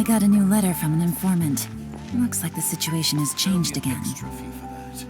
I got a new letter from an informant. Looks like the situation has changed again. Extra fee for that.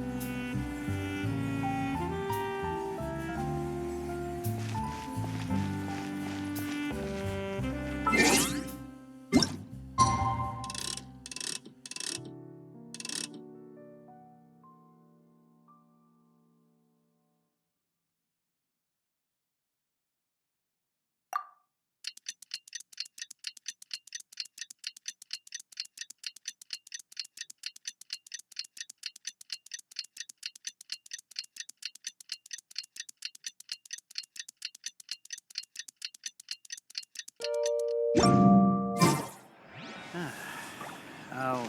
I'll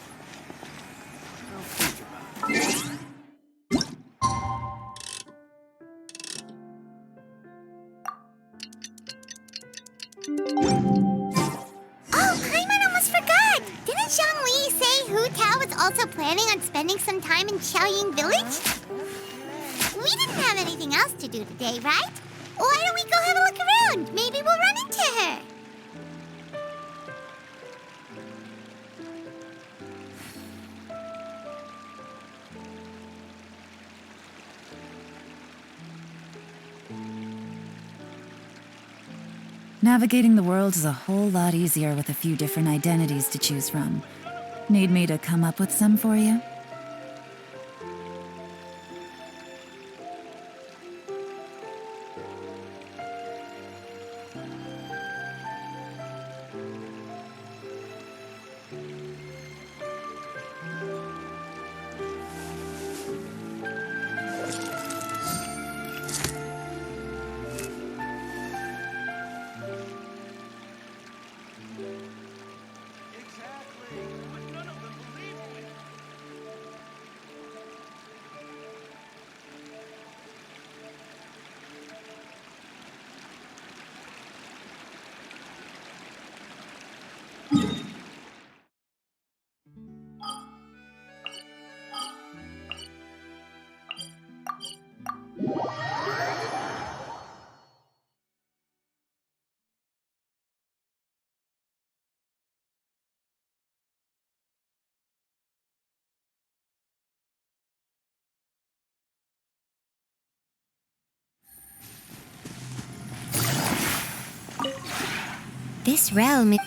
think about it. Oh, Paimon almost forgot! Didn't Zhongli say Hu Tao was also planning on spending some time in Xiaoying village? We didn't have anything else to do today, right? Why don't we go have a look around? Maybe we'll run into her. Navigating the world is a whole lot easier with a few different identities to choose from. Need me to come up with some for you? This realm is...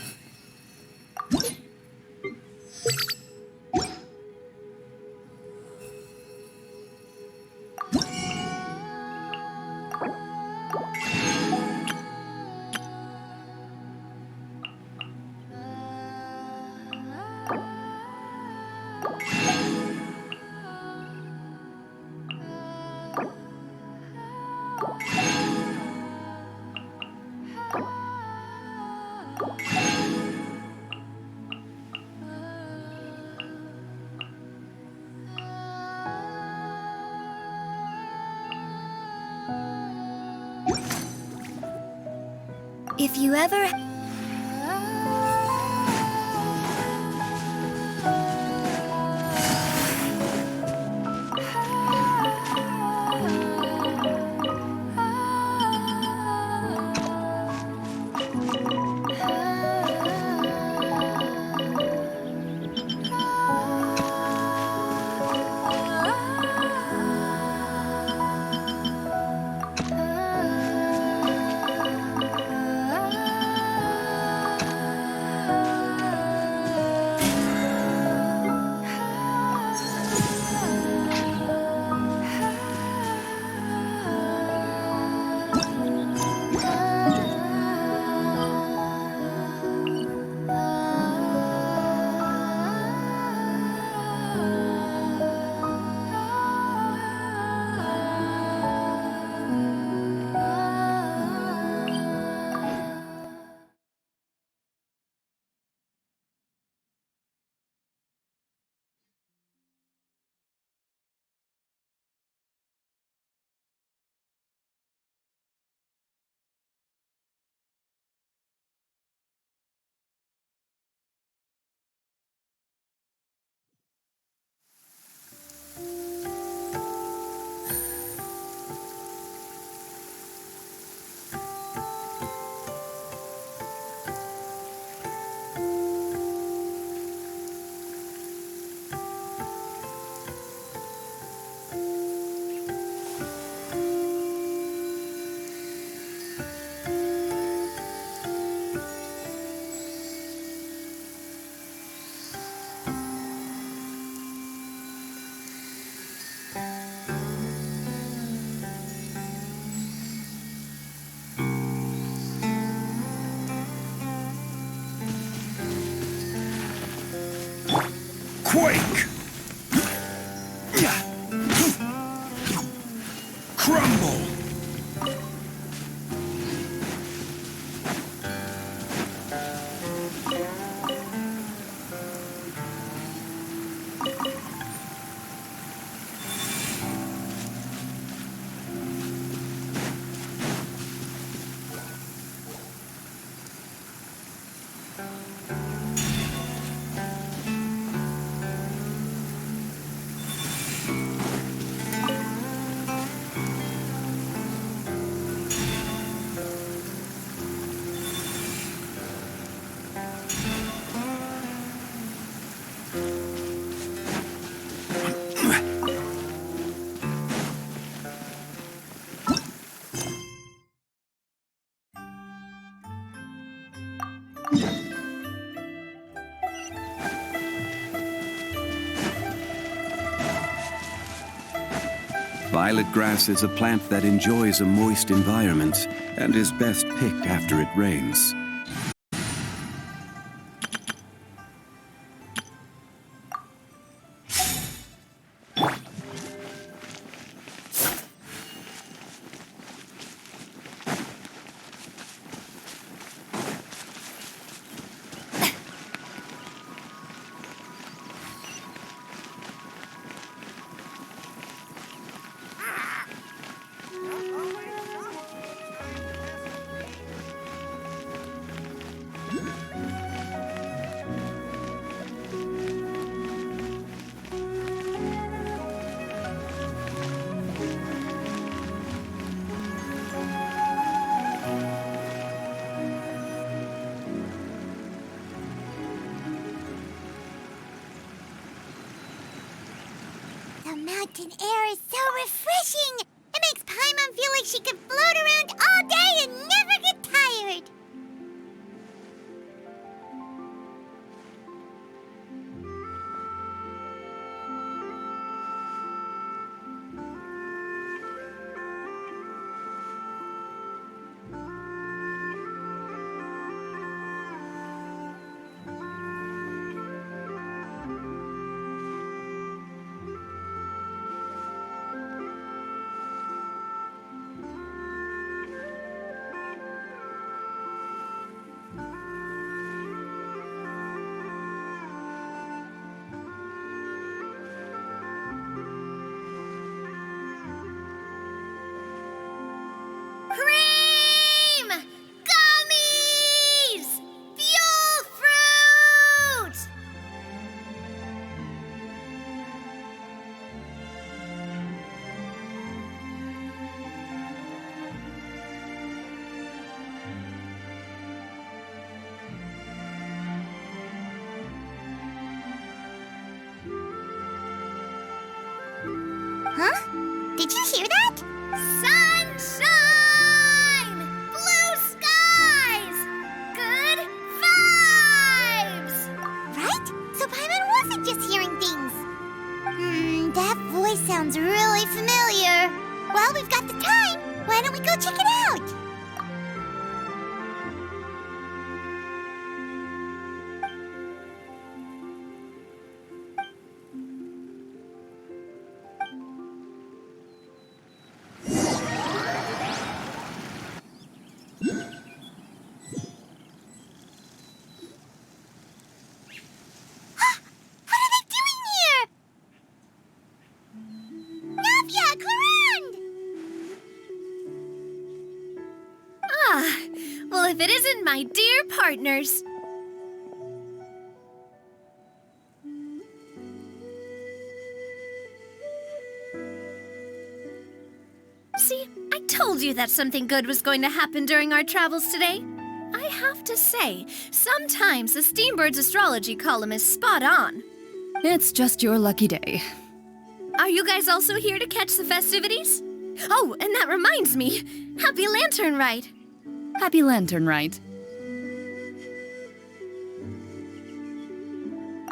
If you ever... Quake! Crumble! Violet grass is a plant that enjoys a moist environment and is best picked after it rains. The mountain air is so refreshing! It makes Paimon feel like she could float around all day and never get tired! Cream! Gummies! Fuel fruit! Huh? Did you hear that? Sunshine! Blue skies! Good vibes! Right? So Paimon wasn't just hearing things. That voice sounds really familiar. Well, we've got the time. Why don't we go check it out? What are they doing here? Navia, Clarande! Ah, well, if it isn't my dear partners. See, I told you that something good was going to happen during our travels today. I have to say, sometimes the Steambird's astrology column is spot on. It's just your lucky day. Are you guys also here to catch the festivities? Oh, and that reminds me, Happy Lantern Rite. Happy Lantern Rite.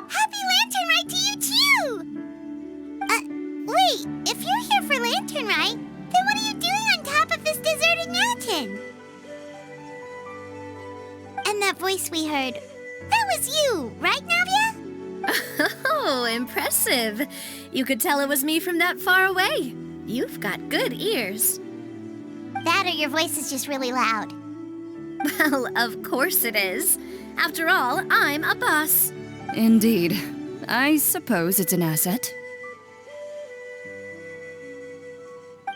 Happy Lantern Rite to you too! Wait, if you're here for Lantern Rite, then what are you doing on top of this deserted mountain? And that voice we heard, that was you, right, Navia? Oh, impressive. You could tell it was me from that far away. You've got good ears. That or your voice is just really loud. Well, of course it is. After all, I'm a boss. Indeed. I suppose it's an asset.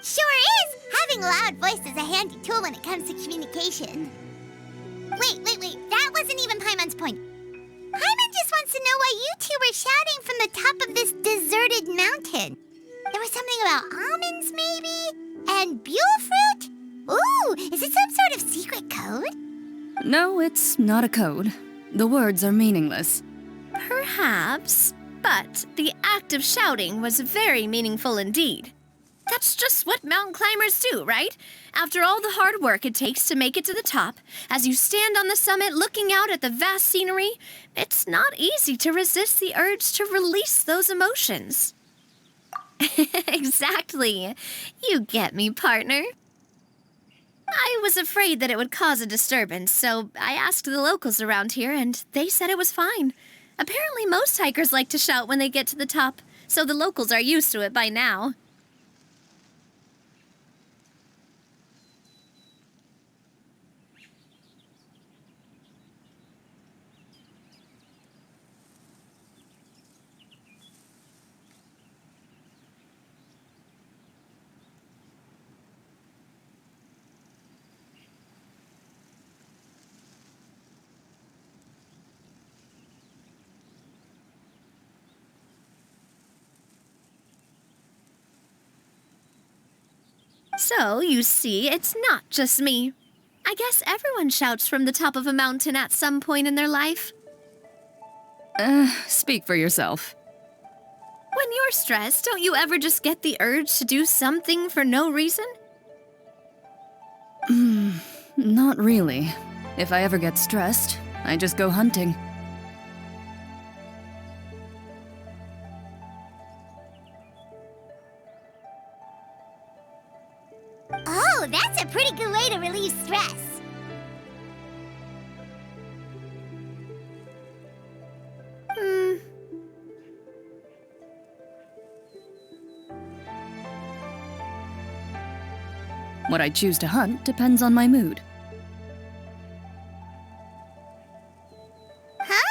Sure is! Having a loud voice is a handy tool when it comes to communication. Wait. That wasn't even Paimon's point. Paimon just wants to know why you two were shouting from the top of this deserted mountain. There was something about almonds, maybe? And buell fruit? Ooh, is it some sort of secret code? No, it's not a code. The words are meaningless. Perhaps, but the act of shouting was very meaningful indeed. That's just what mountain climbers do, right? After all the hard work it takes to make it to the top, as you stand on the summit looking out at the vast scenery, it's not easy to resist the urge to release those emotions. Exactly. You get me, partner. I was afraid that it would cause a disturbance, so I asked the locals around here, and they said it was fine. Apparently most hikers like to shout when they get to the top, so the locals are used to it by now. So, you see, it's not just me. I guess everyone shouts from the top of a mountain at some point in their life. Speak for yourself. When you're stressed, don't you ever just get the urge to do something for no reason? Not really. If I ever get stressed, I just go hunting. Oh, that's a pretty good way to relieve stress. What I choose to hunt depends on my mood. Huh?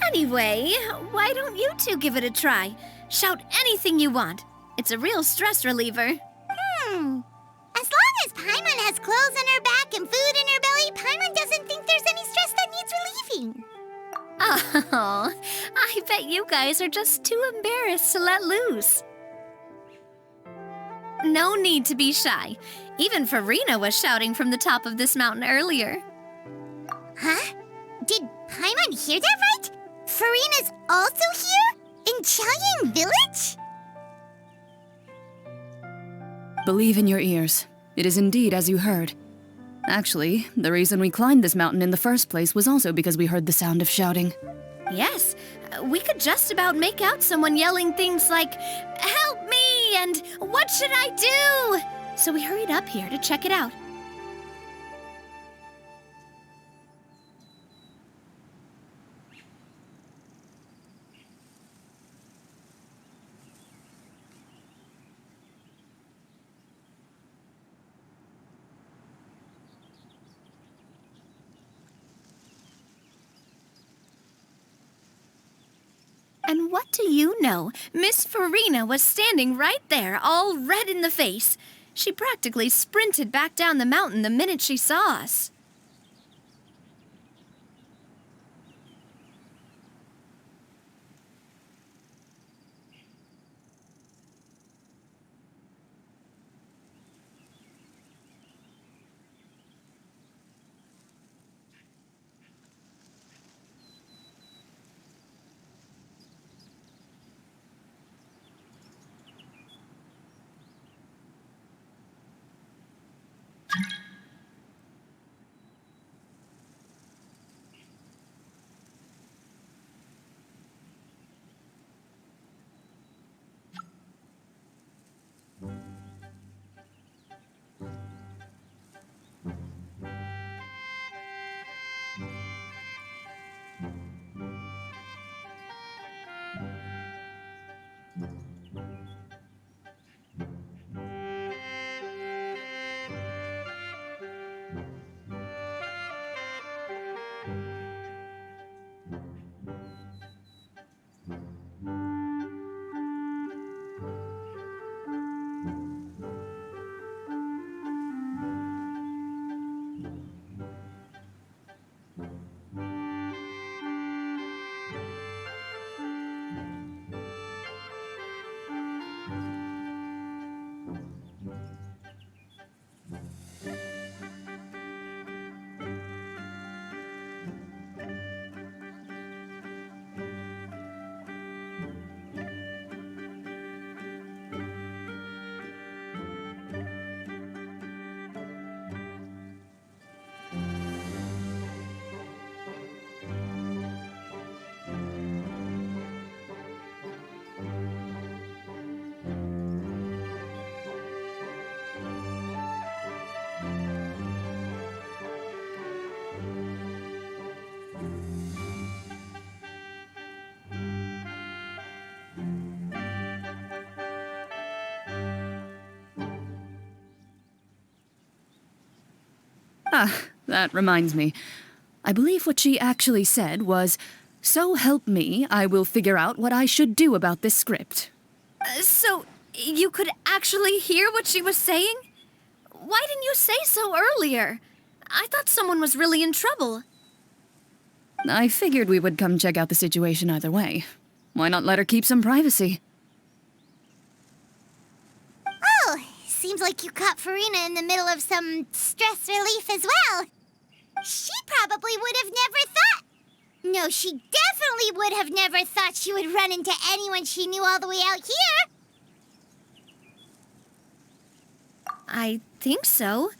Anyway, why don't you two give it a try? Shout anything you want. It's a real stress reliever. As long as Paimon has clothes on her back and food in her belly, Paimon doesn't think there's any stress that needs relieving. Oh, I bet you guys are just too embarrassed to let loose. No need to be shy. Even Farina was shouting from the top of this mountain earlier. Huh? Did Paimon hear that right? Farina's also here? In Qiaoying Village? Believe in your ears. It is indeed as you heard. Actually, the reason we climbed this mountain in the first place was also because we heard the sound of shouting. Yes, we could just about make out someone yelling things like, "Help me!" and "What should I do?" So we hurried up here to check it out. And what do you know? Miss Farina was standing right there, all red in the face. She practically sprinted back down the mountain the minute she saw us. Ah, that reminds me. I believe what she actually said was, "So help me, I will figure out what I should do about this script." So, you could actually hear what she was saying? Why didn't you say so earlier? I thought someone was really in trouble. I figured we would come check out the situation either way. Why not let her keep some privacy? Oh, seems like you caught Farina in the middle of some stress relief as well. She probably would have never thought... No, she definitely would have never thought she would run into anyone she knew all the way out here. I think so.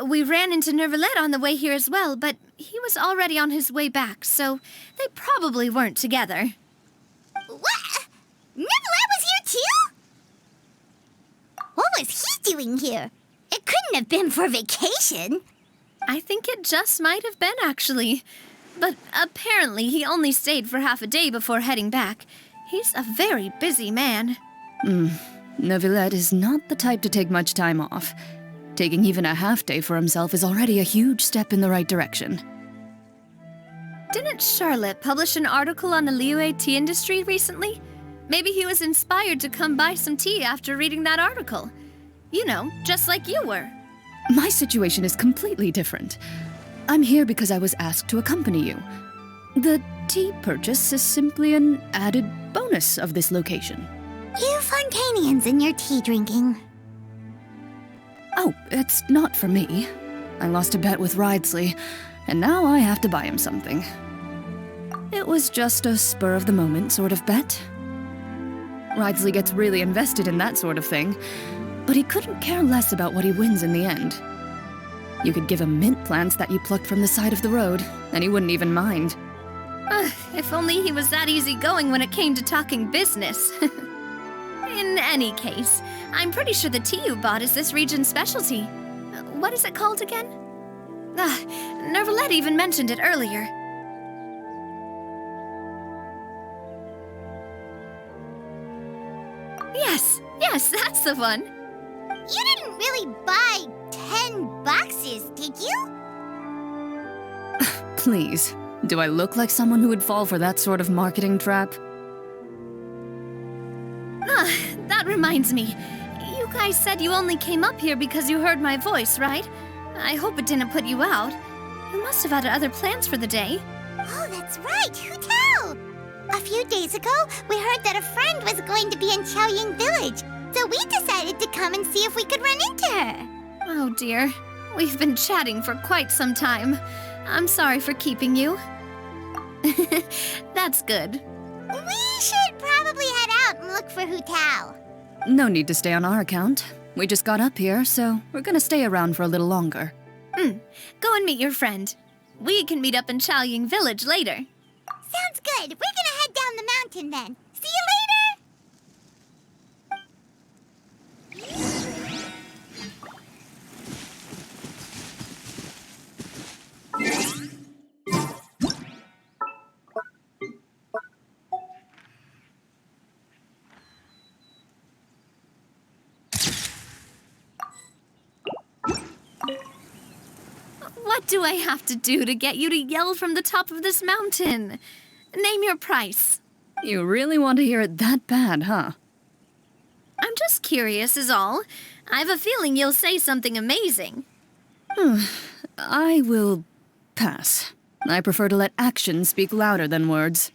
We ran into Nervalet on the way here as well, but he was already on his way back, so they probably weren't together. What? Nervalet was here too? What was he doing here? It couldn't have been for vacation. I think it just might have been, actually. But apparently he only stayed for half a day before heading back. He's a very busy man. Neuvillette is not the type to take much time off. Taking even a half day for himself is already a huge step in the right direction. Didn't Charlotte publish an article on the Liyue tea industry recently? Maybe he was inspired to come buy some tea after reading that article. You know, just like you were. My situation is completely different. I'm here because I was asked to accompany you. The tea purchase is simply an added bonus of this location. You Fontanians and your tea drinking. Oh, it's not for me. I lost a bet with Ridesley, and now I have to buy him something. It was just a spur-of-the-moment sort of bet. Ridesley gets really invested in that sort of thing, but he couldn't care less about what he wins in the end. You could give him mint plants that you plucked from the side of the road, and he wouldn't even mind. If only he was that easygoing when it came to talking business. In any case, I'm pretty sure the tea you bought is this region's specialty. What is it called again? Nervalet even mentioned it earlier. Yes, that's the one. You didn't really buy 10 boxes, did you? Please, do I look like someone who would fall for that sort of marketing trap? That reminds me. You guys said you only came up here because you heard my voice, right? I hope it didn't put you out. You must have had other plans for the day. Oh, that's right. Who tell? A few days ago, we heard that a friend was going to be in Xiaoying Village, so we decided to come and see if we could run into her. Oh dear. We've been chatting for quite some time. I'm sorry for keeping you. That's good. We should probably head out and look for Hu Tao. No need to stay on our account. We just got up here, so we're gonna stay around for a little longer. Go and meet your friend. We can meet up in Xiaoying Village later. Sounds good. We're gonna head down the mountain then. See you later! What do I have to do to get you to yell from the top of this mountain? Name your price. You really want to hear it that bad, huh? I'm just curious is all. I have a feeling you'll say something amazing. I will pass. I prefer to let actions speak louder than words.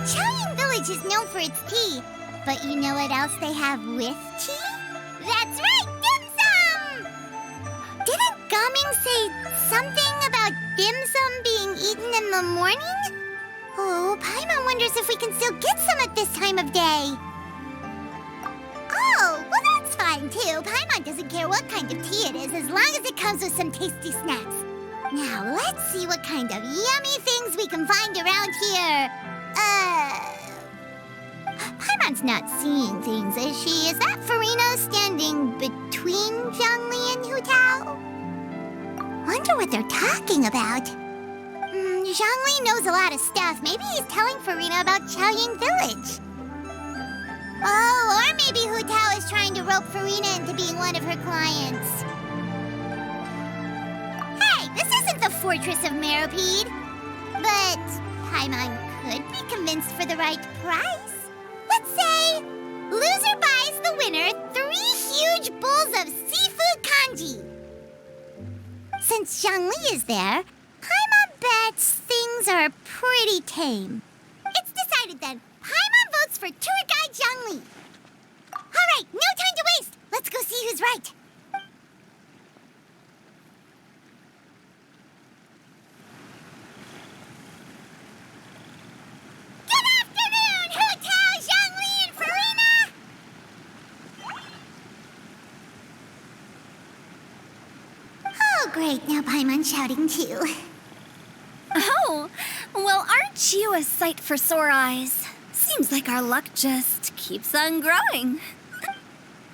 Xiaoying Village is known for its tea, but you know what else they have with tea? That's right, dim sum! Didn't Gaming say something about dim sum being eaten in the morning? Oh, Paimon wonders if we can still get some at this time of day. Oh, well that's fine too. Paimon doesn't care what kind of tea it is as long as it comes with some tasty snacks. Now let's see what kind of yummy things we can find around here. Paimon's not seeing things, is she? Is that Farina standing between Zhongli and Hu Tao? Wonder what they're talking about. Zhongli knows a lot of stuff. Maybe he's telling Farina about Chaoying Village. Oh, or maybe Hu Tao is trying to rope Farina into being one of her clients. Hey, this isn't the Fortress of Meropide. But Paimon could be convinced for the right price. Let's say loser buys the winner 3 huge bowls of seafood kanji. Since Zhongli is there, Paimon bets things are pretty tame. It's decided then. Paimon votes for tour guide Zhongli. All right, no time to waste. Let's go see who's right. Good afternoon, Hu Tao, Zhongli, and Farina. Oh, great. Now Paimon's shouting too. Oh, well, aren't you a sight for sore eyes? Seems like our luck just keeps on growing.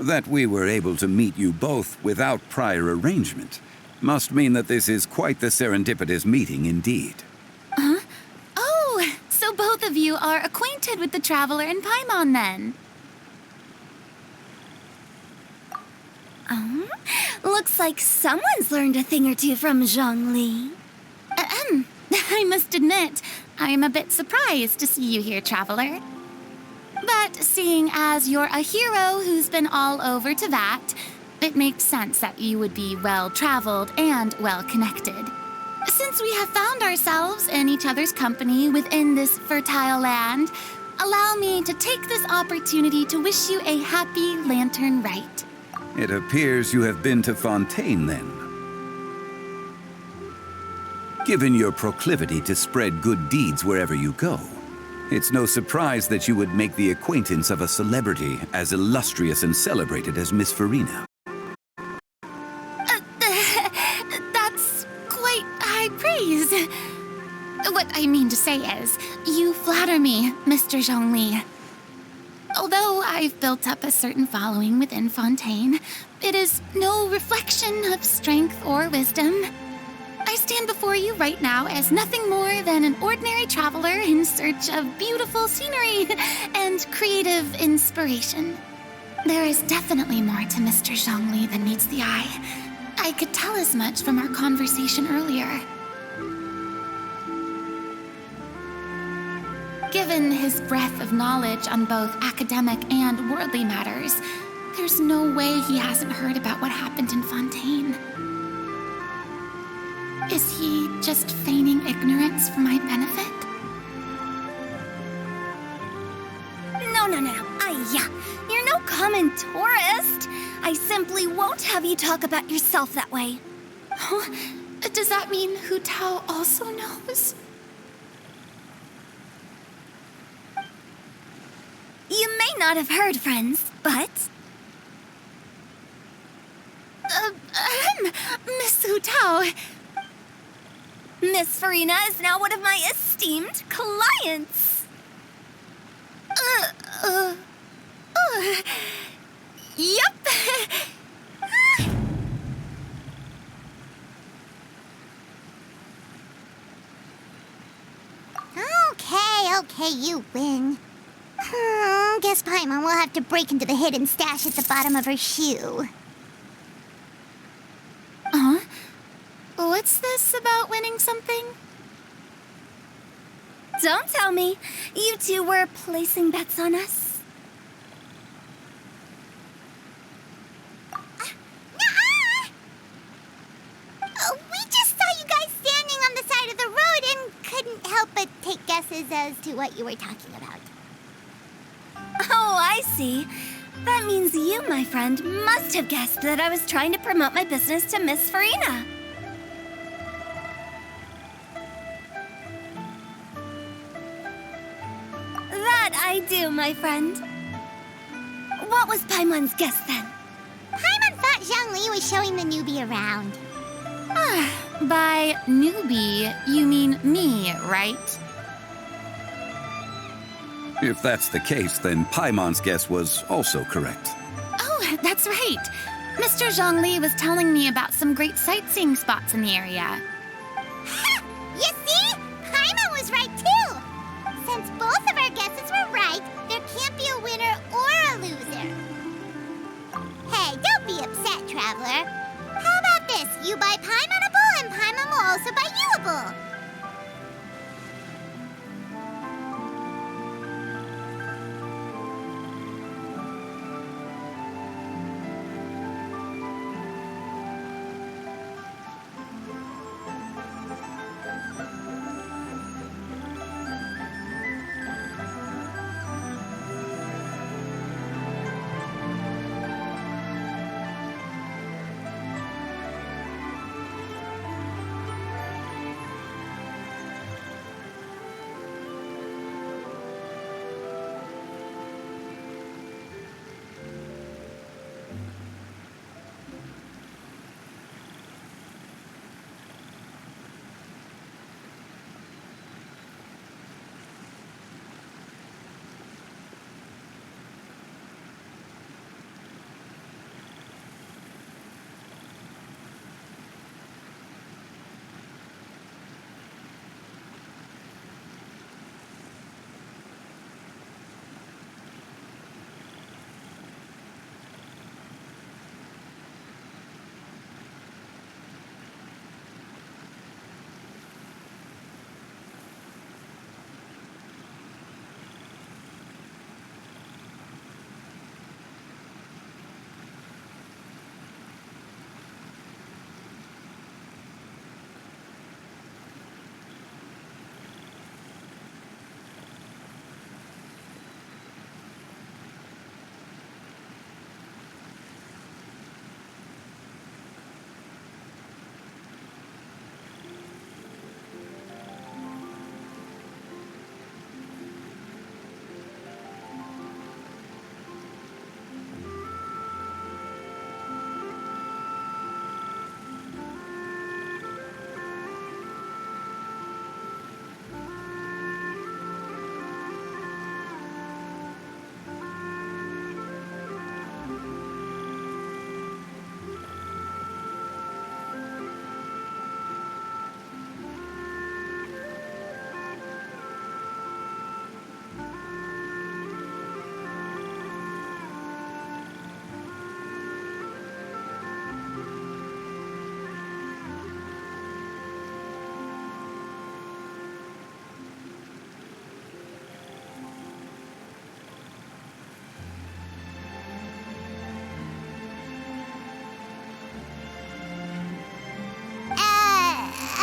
That we were able to meet you both without prior arrangement must mean that this is quite the serendipitous meeting indeed. Oh, so both of you are acquainted with the Traveler and Paimon then? Looks like someone's learned a thing or two from Zhongli. I must admit, I am a bit surprised to see you here, Traveler. But seeing as you're a hero who's been all over Teyvat, it makes sense that you would be well-traveled and well-connected. Since we have found ourselves in each other's company within this fertile land, allow me to take this opportunity to wish you a happy Lantern Rite. It appears you have been to Fontaine then. Given your proclivity to spread good deeds wherever you go, it's no surprise that you would make the acquaintance of a celebrity as illustrious and celebrated as Miss Farina. That's quite high praise. What I mean to say is, you flatter me, Mr. Zhongli. Although I've built up a certain following within Fontaine, it is no reflection of strength or wisdom. I stand before you right now as nothing more than an ordinary traveler in search of beautiful scenery and creative inspiration. There is definitely more to Mr. Zhongli than meets the eye. I could tell as much from our conversation earlier. Given his breadth of knowledge on both academic and worldly matters, there's no way he hasn't heard about what happened in Fontaine. Is he just feigning ignorance for my benefit? No. You're no common tourist. I simply won't have you talk about yourself that way. Oh, does that mean Hu Tao also knows? You may not have heard, friends, but... Miss Hu Tao... Miss Farina is now one of my esteemed clients. Yep. Okay, you win. Guess Paimon will have to break into the hidden stash at the bottom of her shoe. What's this about winning something? Don't tell me. You two were placing bets on us. Nuh-uh! We just saw you guys standing on the side of the road and couldn't help but take guesses as to what you were talking about. Oh, I see. That means you, my friend, must have guessed that I was trying to promote my business to Miss Farina. do, my friend. What was Paimon's guess then? Paimon thought Zhongli was showing the newbie around. By newbie, you mean me, right? If that's the case, then Paimon's guess was also correct. Oh, that's right. Mr. Zhongli was telling me about some great sightseeing spots in the area. Ha! You see? Paimon was right too! Since both of our guesses were right, there can't be a winner or a loser. Hey, don't be upset, Traveler. How about this? You buy Paimonable and Paimon will also buy youable.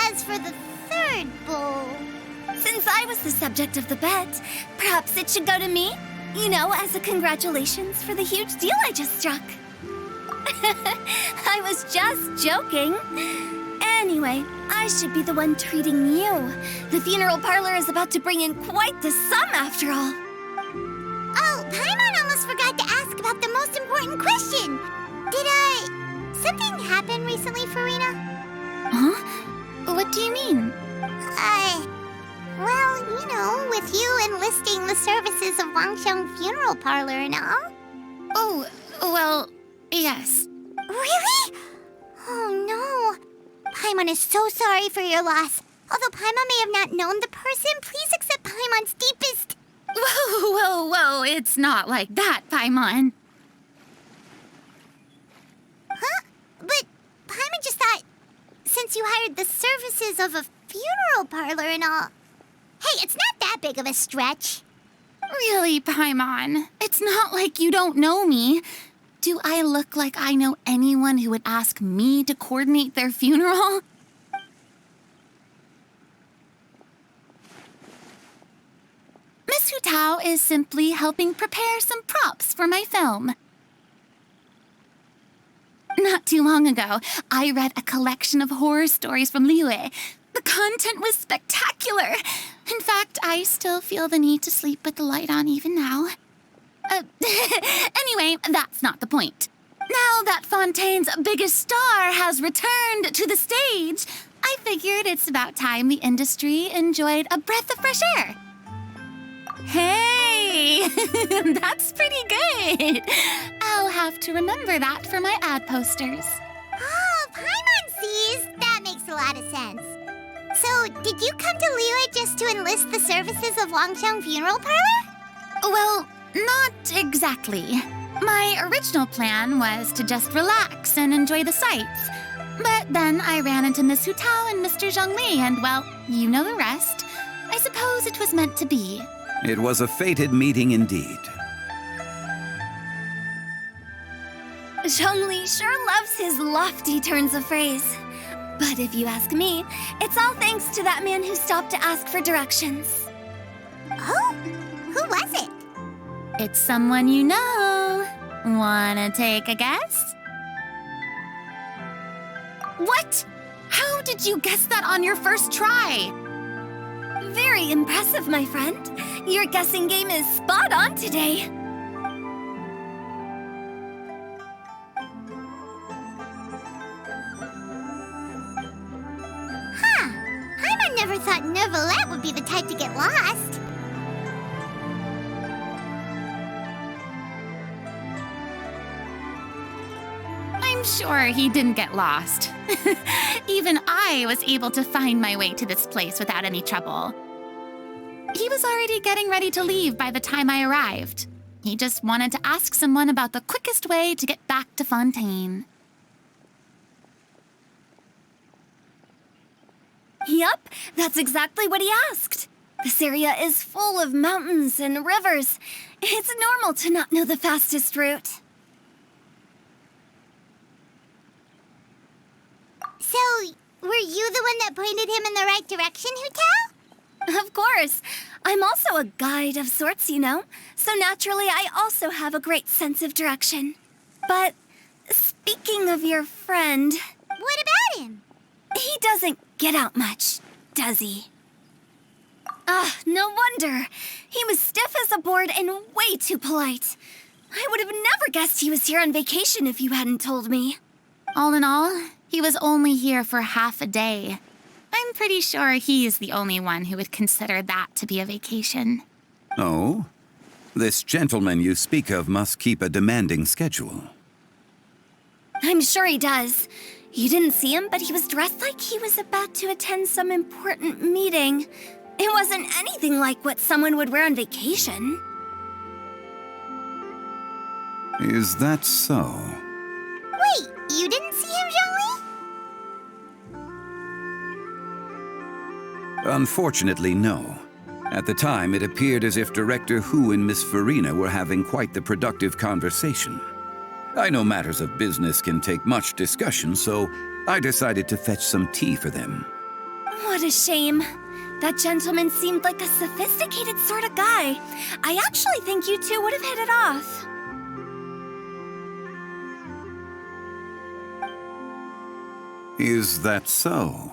As for the third bowl... Since I was the subject of the bet, perhaps it should go to me? You know, as a congratulations for the huge deal I just struck. I was just joking. Anyway, I should be the one treating you. The funeral parlor is about to bring in quite the sum after all. Oh, Paimon almost forgot to ask about the most important question. Did, something happen recently for Rina? Huh? What do you mean? Well, you know, with you enlisting the services of Wangsheng Funeral Parlor and all. Oh, well, yes. Really? Oh, no. Paimon is so sorry for your loss. Although Paimon may have not known the person, please accept Paimon's deepest... Whoa, it's not like that, Paimon. Huh? But Paimon just thought, since you hired the services of a funeral parlor and all... Hey, it's not that big of a stretch. Really, Paimon, it's not like you don't know me. Do I look like I know anyone who would ask me to coordinate their funeral? Miss Hu Tao is simply helping prepare some props for my film. Not too long ago, I read a collection of horror stories from Liyue. The content was spectacular. In fact, I still feel the need to sleep with the light on even now. Anyway, that's not the point. Now that Fontaine's biggest star has returned to the stage, I figured it's about time the industry enjoyed a breath of fresh air. Hey, that's pretty good. I'll have to remember that for my ad posters. Oh, Paimon sees. That makes a lot of sense. So, did you come to Liyue just to enlist the services of Longsheng Funeral Parlor? Well, not exactly. My original plan was to just relax and enjoy the sights. But then I ran into Miss Hu Tao and Mr. Zhongli, and well, you know the rest. I suppose it was meant to be. It was a fated meeting indeed. Zhongli sure loves his lofty turns of phrase. But if you ask me, it's all thanks to that man who stopped to ask for directions. Oh, who was it? It's someone you know. Wanna take a guess? What? How did you guess that on your first try? Very impressive, my friend. Your guessing game is spot on today. Huh. Paimon never thought Neuvillette would be the type to get lost. I'm sure he didn't get lost. Even I was able to find my way to this place without any trouble. He was already getting ready to leave by the time I arrived. He just wanted to ask someone about the quickest way to get back to Fontaine. Yup, that's exactly what he asked. This area is full of mountains and rivers. It's normal to not know the fastest route. So, were you the one that pointed him in the right direction, Hu Tao? Of course. I'm also a guide of sorts, you know. So naturally, I also have a great sense of direction. But speaking of your friend, What about him? he doesn't get out much, does he? Ah, no wonder. He was stiff as a board and way too polite. I would have never guessed he was here on vacation if you hadn't told me. All in all, he was only here for half a day. I'm pretty sure he's the only one who would consider that to be a vacation. Oh? This gentleman you speak of must keep a demanding schedule. I'm sure he does. You didn't see him, but he was dressed like he was about to attend some important meeting. It wasn't anything like what someone would wear on vacation. Is that so? Wait, you didn't see him, Zhongli? Unfortunately, no. At the time, it appeared as if Director Hu and Miss Farina were having quite the productive conversation. I know matters of business can take much discussion, so I decided to fetch some tea for them. What a shame. That gentleman seemed like a sophisticated sort of guy. I actually think you two would have hit it off. Is that so?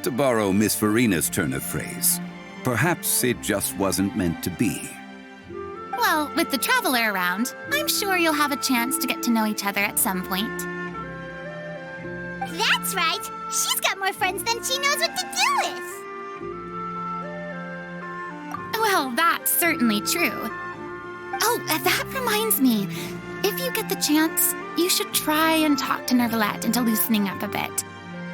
To borrow Miss Farina's turn of phrase, perhaps it just wasn't meant to be. Well, with the traveler around, I'm sure you'll have a chance to get to know each other at some point. That's right. She's got more friends than she knows what to do with. Well, that's certainly true. Oh, that reminds me. If you get the chance, you should try and talk to Nervalette into loosening up a bit.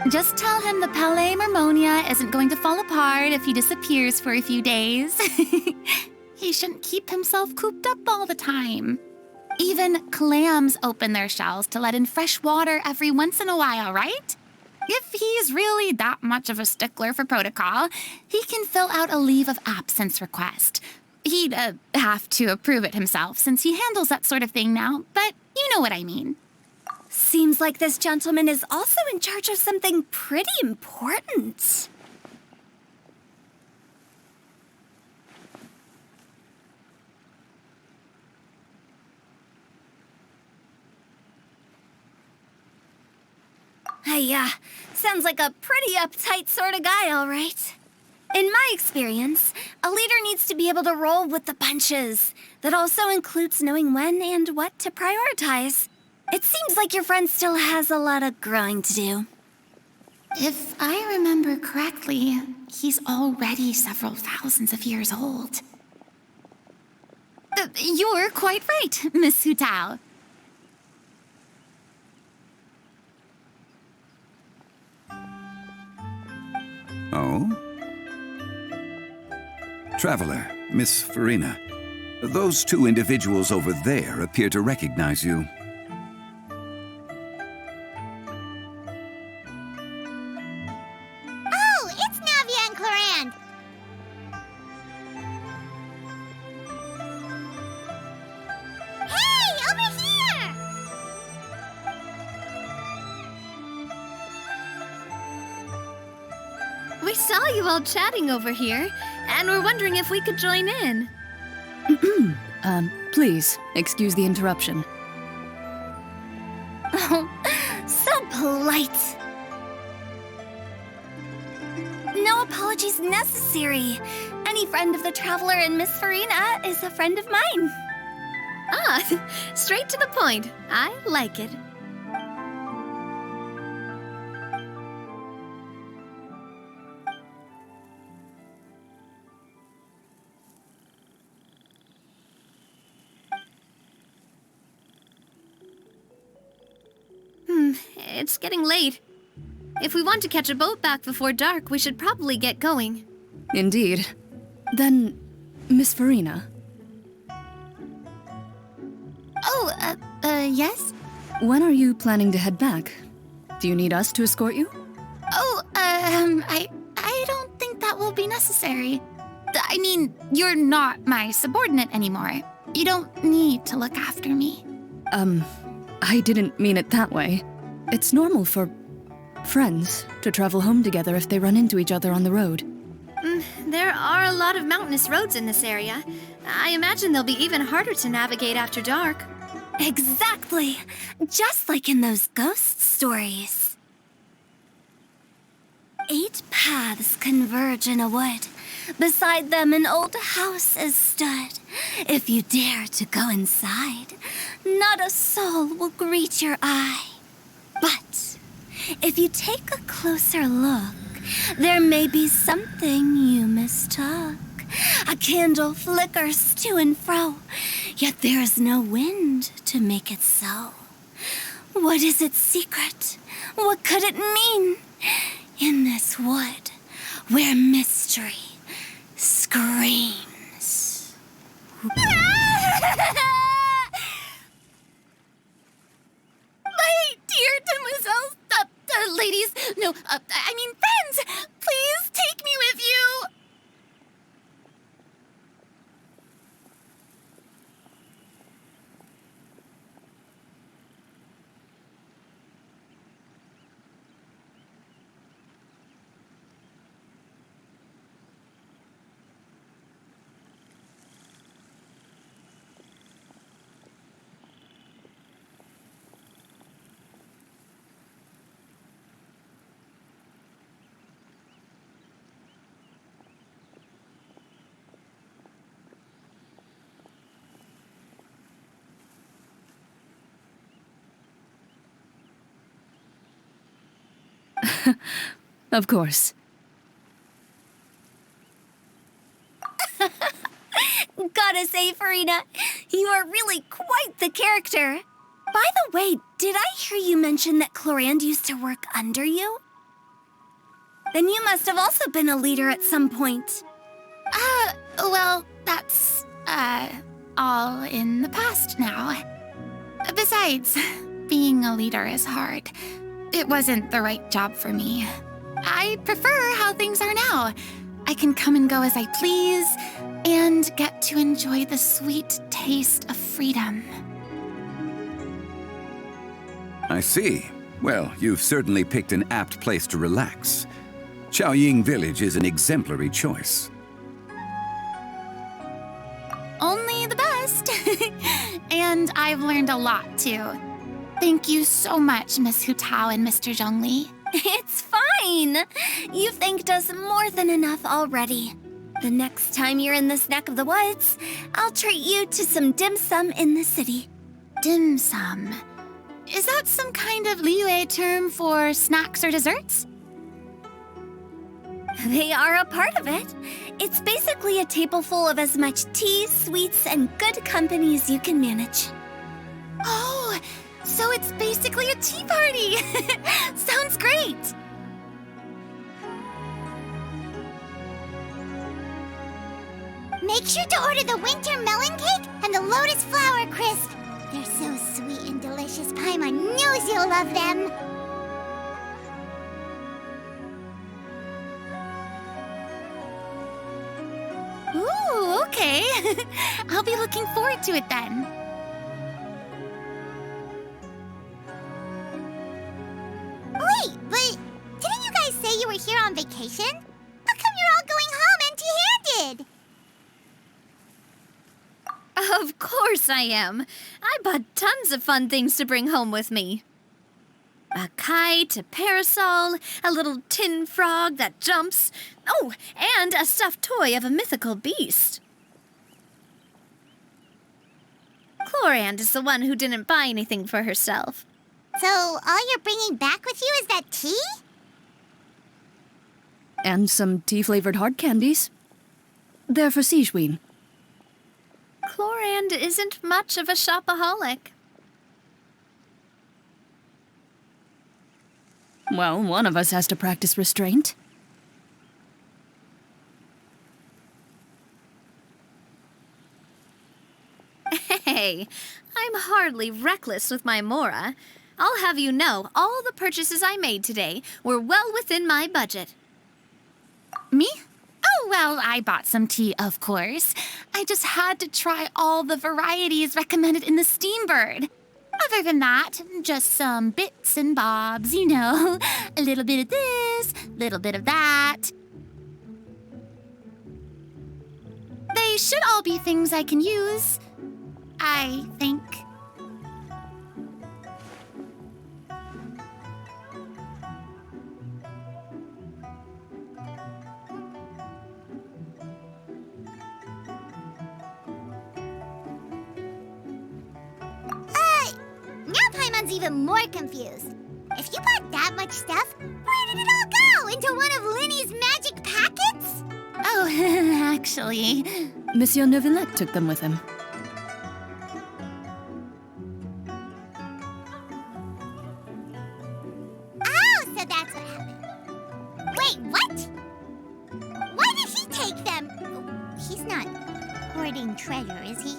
Just tell him the Palais Mermonia isn't going to fall apart if he disappears for a few days. He shouldn't keep himself cooped up all the time. Even clams open their shells to let in fresh water every once in a while, right? If he's really that much of a stickler for protocol, he can fill out a leave of absence request. He'd have to approve it himself since he handles that sort of thing now, but you know what I mean. Seems like this gentleman is also in charge of something pretty important. Sounds like a pretty uptight sort of guy, all right. In my experience, a leader needs to be able to roll with the punches. That also includes knowing when and what to prioritize. It seems like your friend still has a lot of growing to do. If I remember correctly, he's already several thousands of years old. You're quite right, Miss Hu Tao. Oh? Traveler, Miss Farina, those two individuals over there appear to recognize you. Oh, it's Navia and Clarand. Hey, over here! We saw you all chatting over here, and we're wondering if we could join in. Please, excuse the interruption. Oh, so polite. No apologies necessary. Any friend of the Traveler and Miss Farina is a friend of mine. Ah, straight to the point. I like it. It's getting late. If we want to catch a boat back before dark, we should probably get going. Indeed. Then, Miss Farina, Oh, yes? when are you planning to head back? Do you need us to escort you? Oh, I don't think that will be necessary. I mean, you're not my subordinate anymore. You don't need to look after me. I didn't mean it that way. It's normal for friends to travel home together if they run into each other on the road. There are a lot of mountainous roads in this area. I imagine they'll be even harder to navigate after dark. Exactly! Just like in those ghost stories. 8 paths converge in a wood. Beside them an old house is stood. If you dare to go inside, not a soul will greet your eye. But if you take a closer look, there may be something you mistook. A candle flickers to and fro, yet there is no wind to make it so. What is its secret? What could it mean? In this wood, where mystery screams. My dear demoiselles, ladies, no, I mean friends, please take me with you. Of course. Gotta say, Farina, you are really quite the character. By the way, did I hear you mention that Clorand used to work under you? Then you must have also been a leader at some point. Well, that's, all in the past now. Besides, being a leader is hard. It wasn't the right job for me. I prefer how things are now. I can come and go as I please, and get to enjoy the sweet taste of freedom. I see. Well, you've certainly picked an apt place to relax. Xiaoying Village is an exemplary choice. Only the best. And I've learned a lot, too. Thank you so much, Miss Hu Tao and Mr. Zhongli. It's fine. You've thanked us more than enough already. The next time you're in this neck of the woods, I'll treat you to some dim sum in the city. Dim sum. Is that some kind of Liyue term for snacks or desserts? They are a part of it. It's basically a table full of as much tea, sweets, and good company as you can manage. Oh, so it's basically a tea party. Sounds great. Make sure to order the winter melon cake and the lotus flower crisp. They're so sweet and delicious. Paimon knows you'll love them. Ooh, okay. I'll be looking forward to it then. Wait, but didn't you guys say you were here on vacation? How come you're all going home empty-handed? Of course I am. I bought tons of fun things to bring home with me. A kite, a parasol, a little tin frog that jumps. Oh, and a stuffed toy of a mythical beast. Clorand is the one who didn't buy anything for herself. So all you're bringing back with you is that tea? And some tea-flavored hard candies. They're for Sijwin. Clorand isn't much of a shopaholic. Well, one of us has to practice restraint. Hey, I'm hardly reckless with my Mora. I'll have you know, all the purchases I made today were well within my budget. Me? Oh, well, I bought some tea, of course. I just had to try all the varieties recommended in the Steambird. Other than that, just some bits and bobs, you know. A little bit of this, a little bit of that. They should all be things I can use, I think. Now Paimon's even more confused. If you bought that much stuff, where did it all go? Into one of Linny's magic packets? Oh, actually, Monsieur Neuvillette took them with him. Oh, so that's what happened. Wait, what? Why did he take them? He's not hoarding treasure, is he?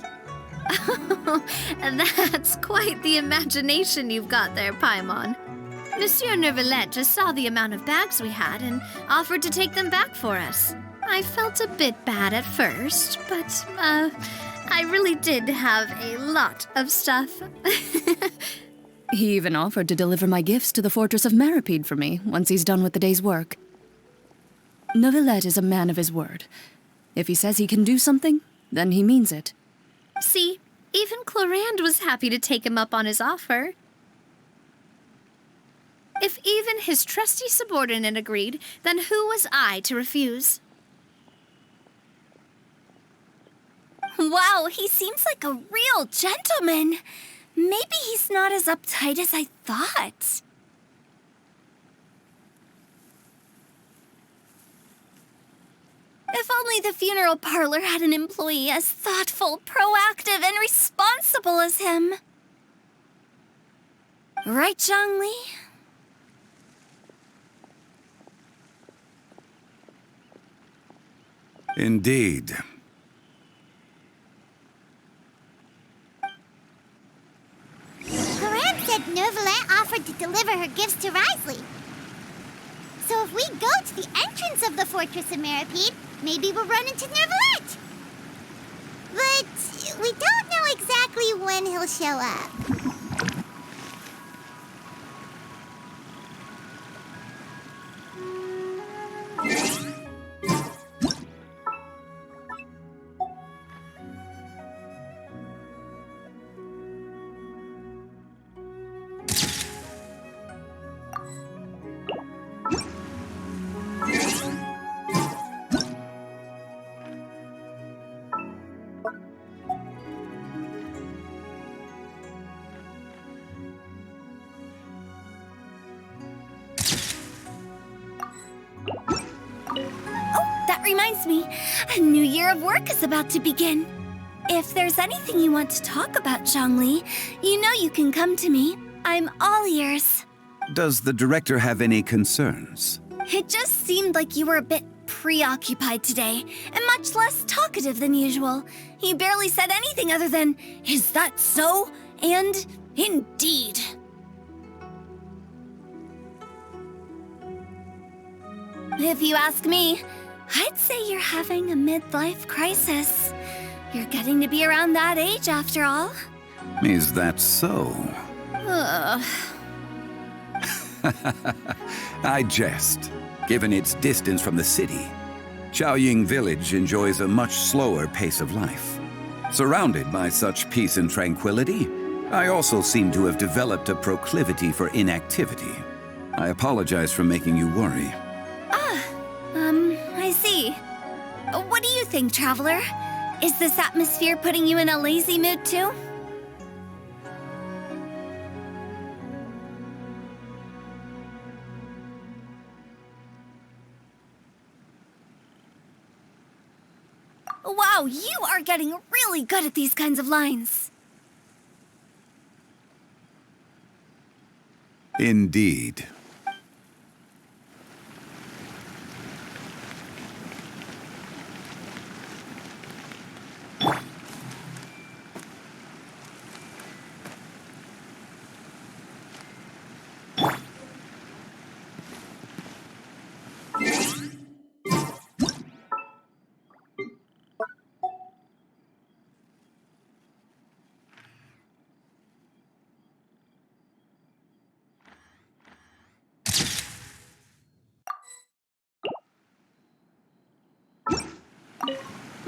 That's quite the imagination you've got there, Paimon. Monsieur Neuvillette just saw the amount of bags we had and offered to take them back for us. I felt a bit bad at first, but, I really did have a lot of stuff. He even offered to deliver my gifts to the Fortress of Maripede for me once he's done with the day's work. Neuvillette is a man of his word. If he says he can do something, then he means it. See, even Clorand was happy to take him up on his offer. If even his trusty subordinate agreed, then who was I to refuse? Wow, he seems like a real gentleman. Maybe he's not as uptight as I thought. only the funeral parlor had an employee as thoughtful, proactive, and responsible as him. Right, Zhongli? Indeed. Karan said Nervalet offered to deliver her gifts to Risley. So if we go to the entrance of the Fortress of Meripede, maybe we'll run into Nervalet. But we don't know exactly when he'll show up. That reminds me, a new year of work is about to begin. If there's anything you want to talk about, Zhongli, you know you can come to me. I'm all ears. Does the director have any concerns? It just seemed like you were a bit preoccupied today, and much less talkative than usual. He barely said anything other than, "Is that so?" and "Indeed." If you ask me, I'd say you're having a midlife crisis. You're getting to be around that age after all. Is that so? Ugh. I jest. Given its distance from the city, Xiaoying Village enjoys a much slower pace of life. Surrounded by such peace and tranquility, I also seem to have developed a proclivity for inactivity. I apologize for making you worry. I see. What do you think, Traveler? Is this atmosphere putting you in a lazy mood too? Wow, you are getting really good at these kinds of lines. Indeed.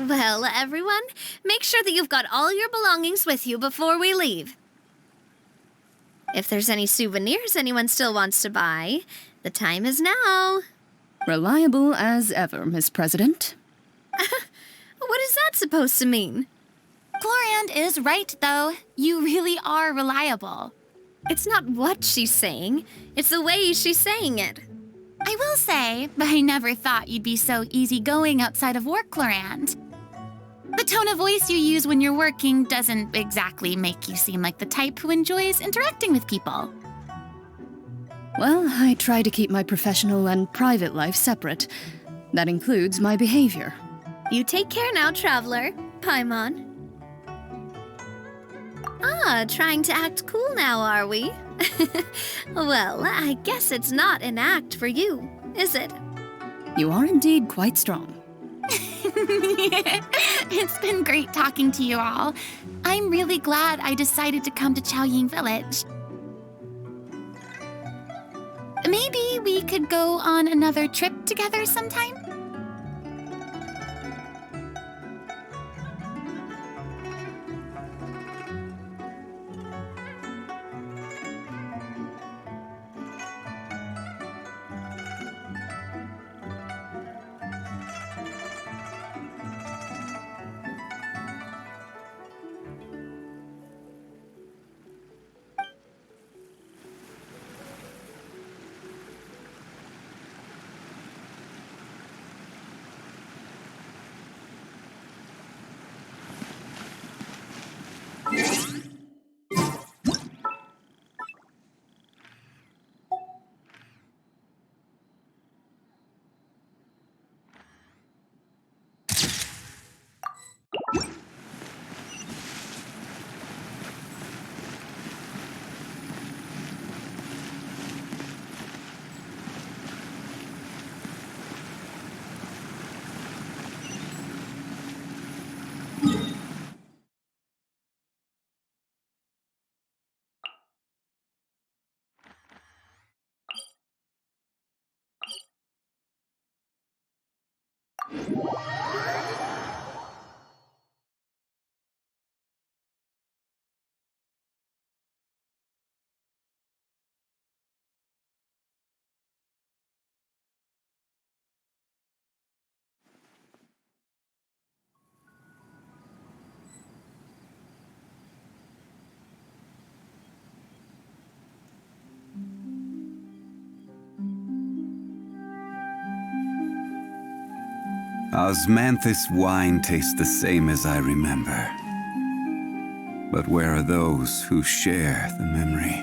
Well, everyone, make sure that you've got all your belongings with you before we leave. If there's any souvenirs anyone still wants to buy, the time is now. Reliable as ever, Miss President. What is that supposed to mean? Gloriand is right, though. You really are reliable. It's not what she's saying, it's the way she's saying it. I will say, I never thought you'd be so easygoing outside of work, Gloriand. The tone of voice you use when you're working doesn't exactly make you seem like the type who enjoys interacting with people. Well, I try to keep my professional and private life separate. That includes my behavior. You take care now, Traveler. Paimon. Trying to act cool now, are we? Well, I guess it's not an act for you, is it? You are indeed quite strong. It's been great talking to you all. I'm really glad I decided to come to Xiaoying Village. Maybe we could go on another trip together sometime? Osmanthus wine tastes the same as I remember. But where are those who share the memory?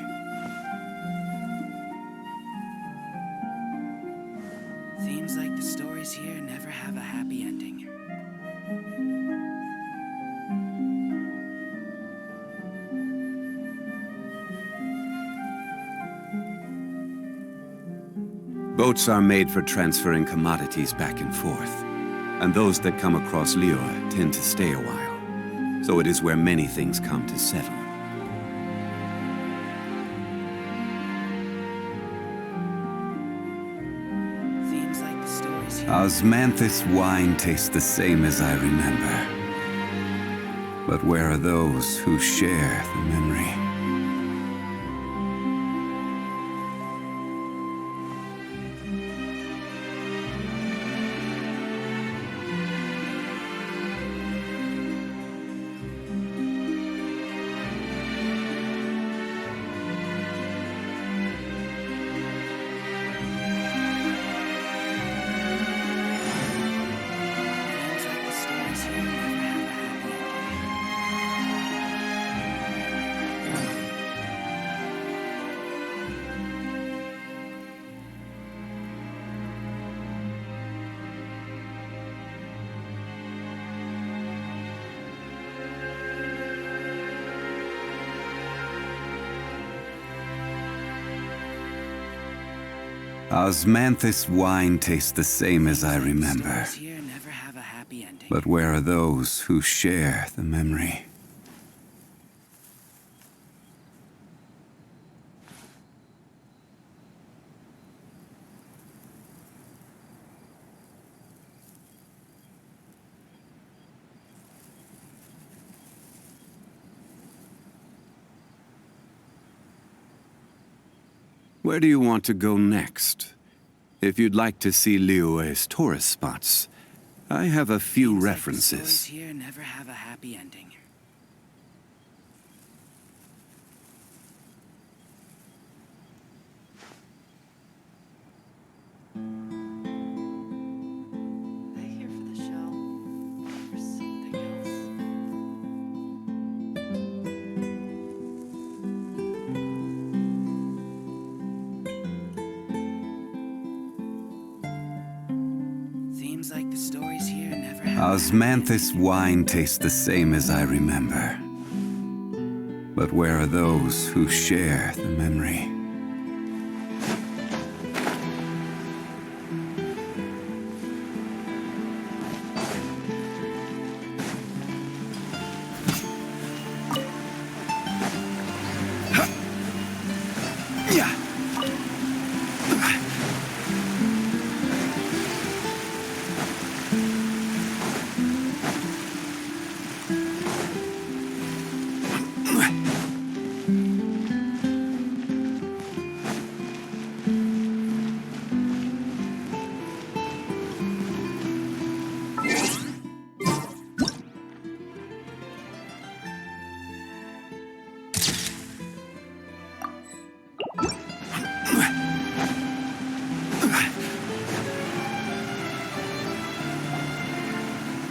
Seems like the stories here never have a happy ending. Boats are made for transferring commodities back and forth, and those that come across Lior tend to stay a while. So it is where many things come to settle. Seems like the stories here. Osmanthus wine tastes the same as I remember. But where are those who share the memory? Seems like the stories here never have a happy ending. Osmanthus wine tastes the same as I remember. Stories here never have a happy ending. But where are those who share the memory? Where do you want to go next? If you'd like to see Liyue's tourist spots, I have a few Seems like the references. stories here never have a happy ending. Are they here for the show? Or for something else? Seems like the stories here never have a happy Osmanthus wine tastes the same as I remember. But where are those who share the memory?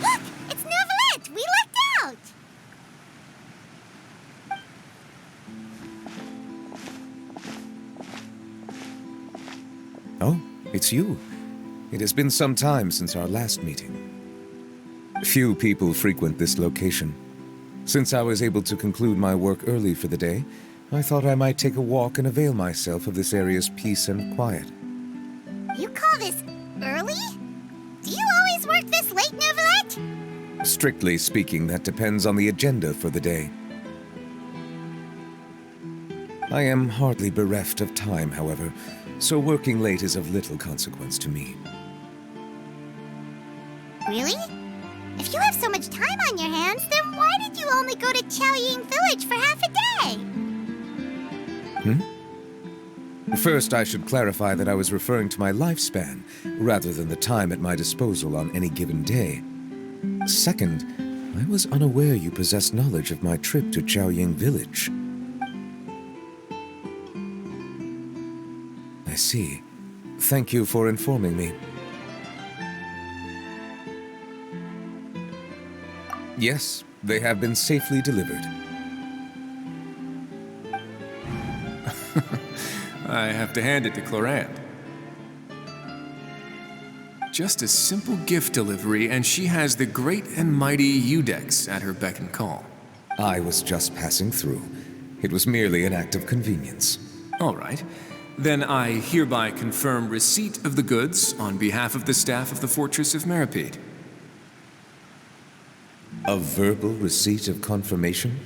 Look! It's Neuvillette! We lucked out! Oh, it's you. It has been some time since our last meeting. Few people frequent this location. Since I was able to conclude my work early for the day, I thought I might take a walk and avail myself of this area's peace and quiet. You call this early? Do you always work this late, Neuvillette? Strictly speaking, that depends on the agenda for the day. I am hardly bereft of time, however, so working late is of little consequence to me. Really? If you have so much time on your hands, then why did you only go to Chaoying Village for half a day? First, I should clarify that I was referring to my lifespan, rather than the time at my disposal on any given day. Second, I was unaware you possessed knowledge of my trip to Chaoying Village. I see. Thank you for informing me. Yes, they have been safely delivered. I have to hand it to Clorant. Just a simple gift delivery, and she has the great and mighty Udex at her beck and call. I was just passing through. It was merely an act of convenience. All right. Then I hereby confirm receipt of the goods on behalf of the staff of the Fortress of Meripede. A verbal receipt of confirmation?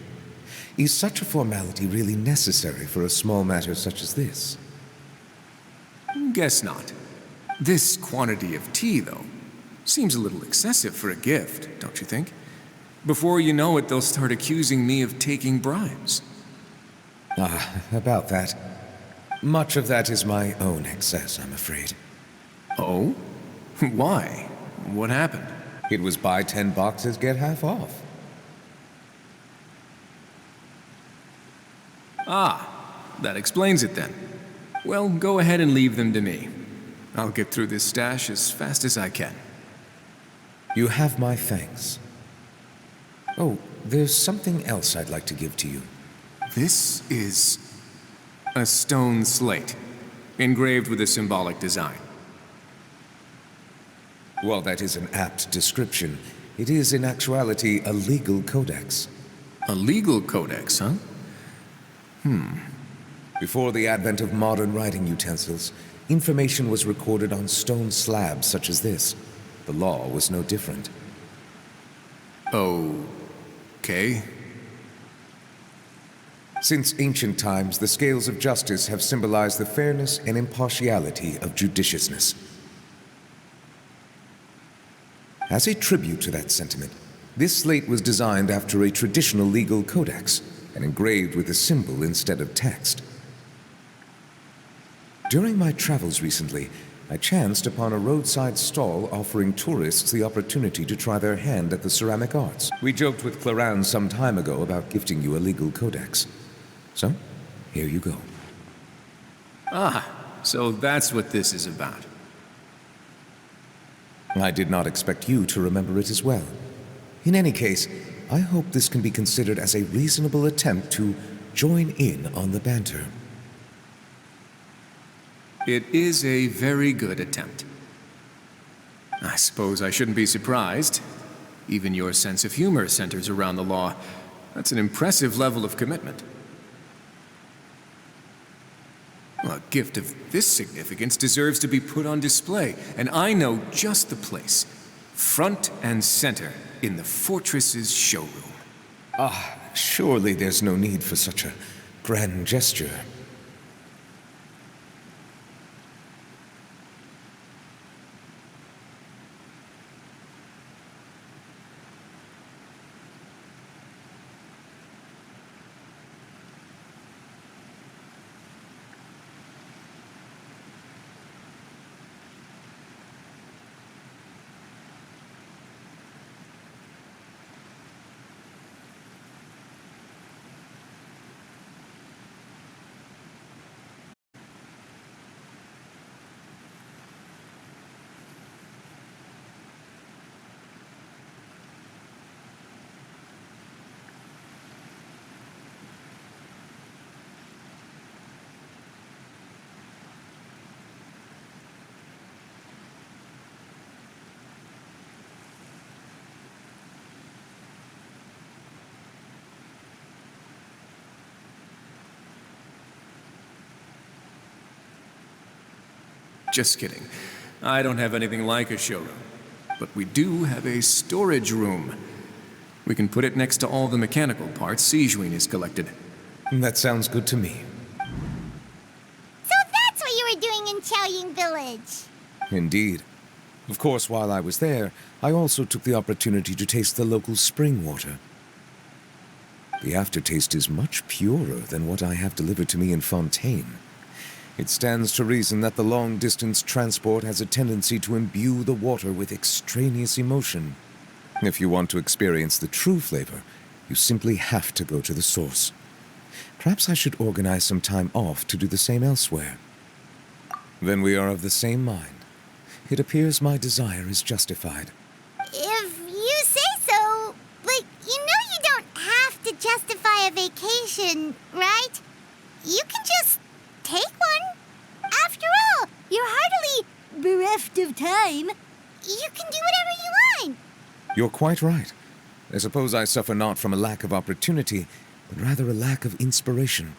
Is such a formality really necessary for a small matter such as this? Guess not. This quantity of tea, though, seems a little excessive for a gift, don't you think? Before you know it, they'll start accusing me of taking bribes. About that. Much of that is my own excess, I'm afraid. Oh? Why? What happened? It was buy 10 boxes, get half off. Ah, that explains it then. Well, go ahead and leave them to me. I'll get through this stash as fast as I can. You have my thanks. Oh, there's something else I'd like to give to you. This is a stone slate, engraved with a symbolic design. While that is an apt description, it is in actuality a legal codex. A legal codex, huh? Before the advent of modern writing utensils, information was recorded on stone slabs such as this. The law was no different. Okay. Since ancient times, the scales of justice have symbolized the fairness and impartiality of judiciousness. As a tribute to that sentiment, this slate was designed after a traditional legal codex and engraved with a symbol instead of text. During my travels recently, I chanced upon a roadside stall offering tourists the opportunity to try their hand at the ceramic arts. We joked with Clorant some time ago about gifting you a legal codex. So, here you go. Ah, so that's what this is about. I did not expect you to remember it as well. In any case, I hope this can be considered as a reasonable attempt to join in on the banter. It is a very good attempt. I suppose I shouldn't be surprised. Even your sense of humor centers around the law. That's an impressive level of commitment. A gift of this significance deserves to be put on display, and I know just the place. Front and center in the Fortress's showroom. Surely there's no need for such a grand gesture. Just kidding. I don't have anything like a showroom. But we do have a storage room. We can put it next to all the mechanical parts Sijuin has collected. That sounds good to me. So that's what you were doing in Chaoying Village. Indeed. Of course, while I was there, I also took the opportunity to taste the local spring water. The aftertaste is much purer than what I have delivered to me in Fontaine. It stands to reason that the long-distance transport has a tendency to imbue the water with extraneous emotion. If you want to experience the true flavor, you simply have to go to the source. Perhaps I should organize some time off to do the same elsewhere. Then we are of the same mind. It appears my desire is justified. If you say so, but you know you don't have to justify a vacation, right? You can just take one. After all, you're hardly bereft of time. You can do whatever you want. You're quite right. I suppose I suffer not from a lack of opportunity, but rather a lack of inspiration.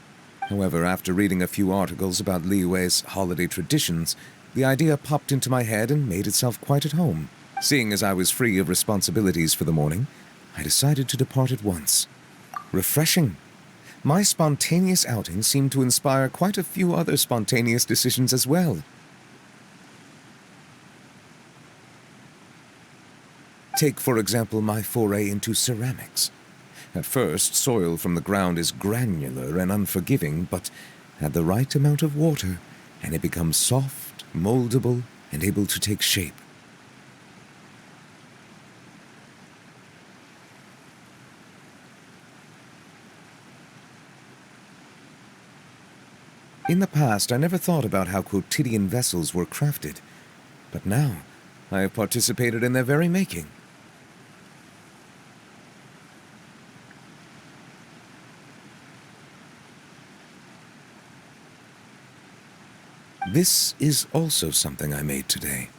However, after reading a few articles about Liyue's holiday traditions, the idea popped into my head and made itself quite at home. Seeing as I was free of responsibilities for the morning, I decided to depart at once. Refreshing. My spontaneous outing seemed to inspire quite a few other spontaneous decisions as well. Take, for example, my foray into ceramics. At first, soil from the ground is granular and unforgiving, but add the right amount of water, and it becomes soft, moldable, and able to take shape. In the past, I never thought about how quotidian vessels were crafted, but now I have participated in their very making. This is also something I made today.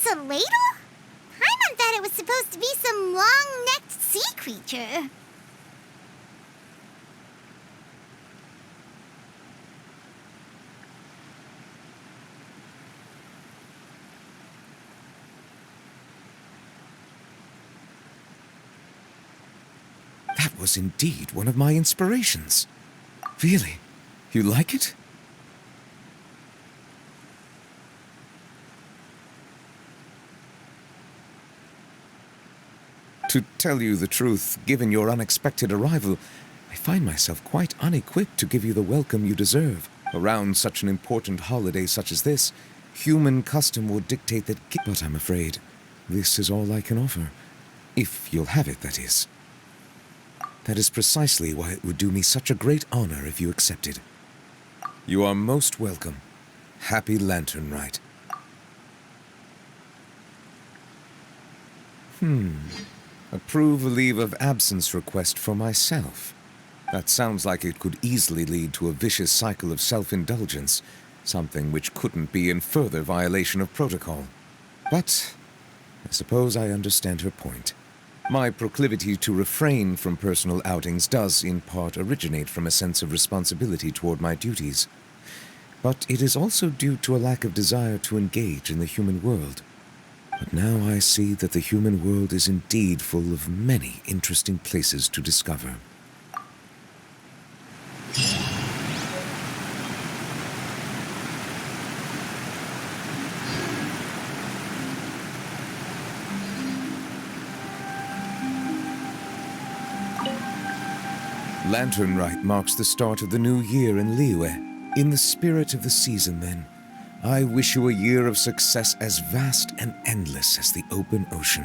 It's a ladle? Paimon thought it was supposed to be some long-necked sea creature. That was indeed one of my inspirations. Really? You like it? To tell you the truth, given your unexpected arrival, I find myself quite unequipped to give you the welcome you deserve. Around such an important holiday such as this, human custom would dictate that... But I'm afraid this is all I can offer. If you'll have it, that is. That is precisely why it would do me such a great honor if you accepted. You are most welcome. Happy Lantern Rite. Approve a leave of absence request for myself. That sounds like it could easily lead to a vicious cycle of self-indulgence, something which couldn't be in further violation of protocol. But I suppose I understand her point. My proclivity to refrain from personal outings does, in part, originate from a sense of responsibility toward my duties. But it is also due to a lack of desire to engage in the human world. But now I see that the human world is indeed full of many interesting places to discover. Lantern Rite marks the start of the new year in Liyue. In the spirit of the season, then, I wish you a year of success as vast and endless as the open ocean.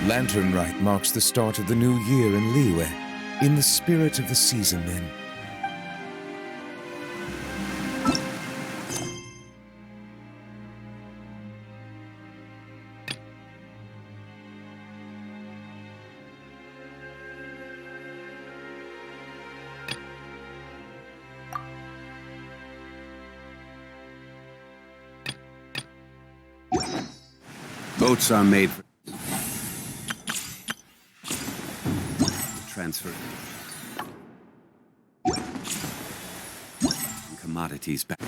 Lantern Rite marks the start of the new year in Liyue. In the spirit of the season, then. Boats are made for transfer commodities back.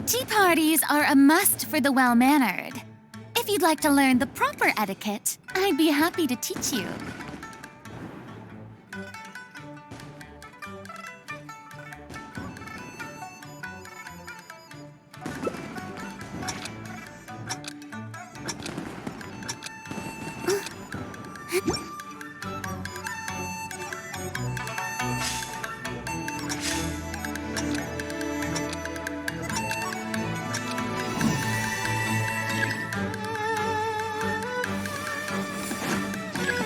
Tea parties are a must for the well-mannered. If you'd like to learn the proper etiquette, I'd be happy to teach you.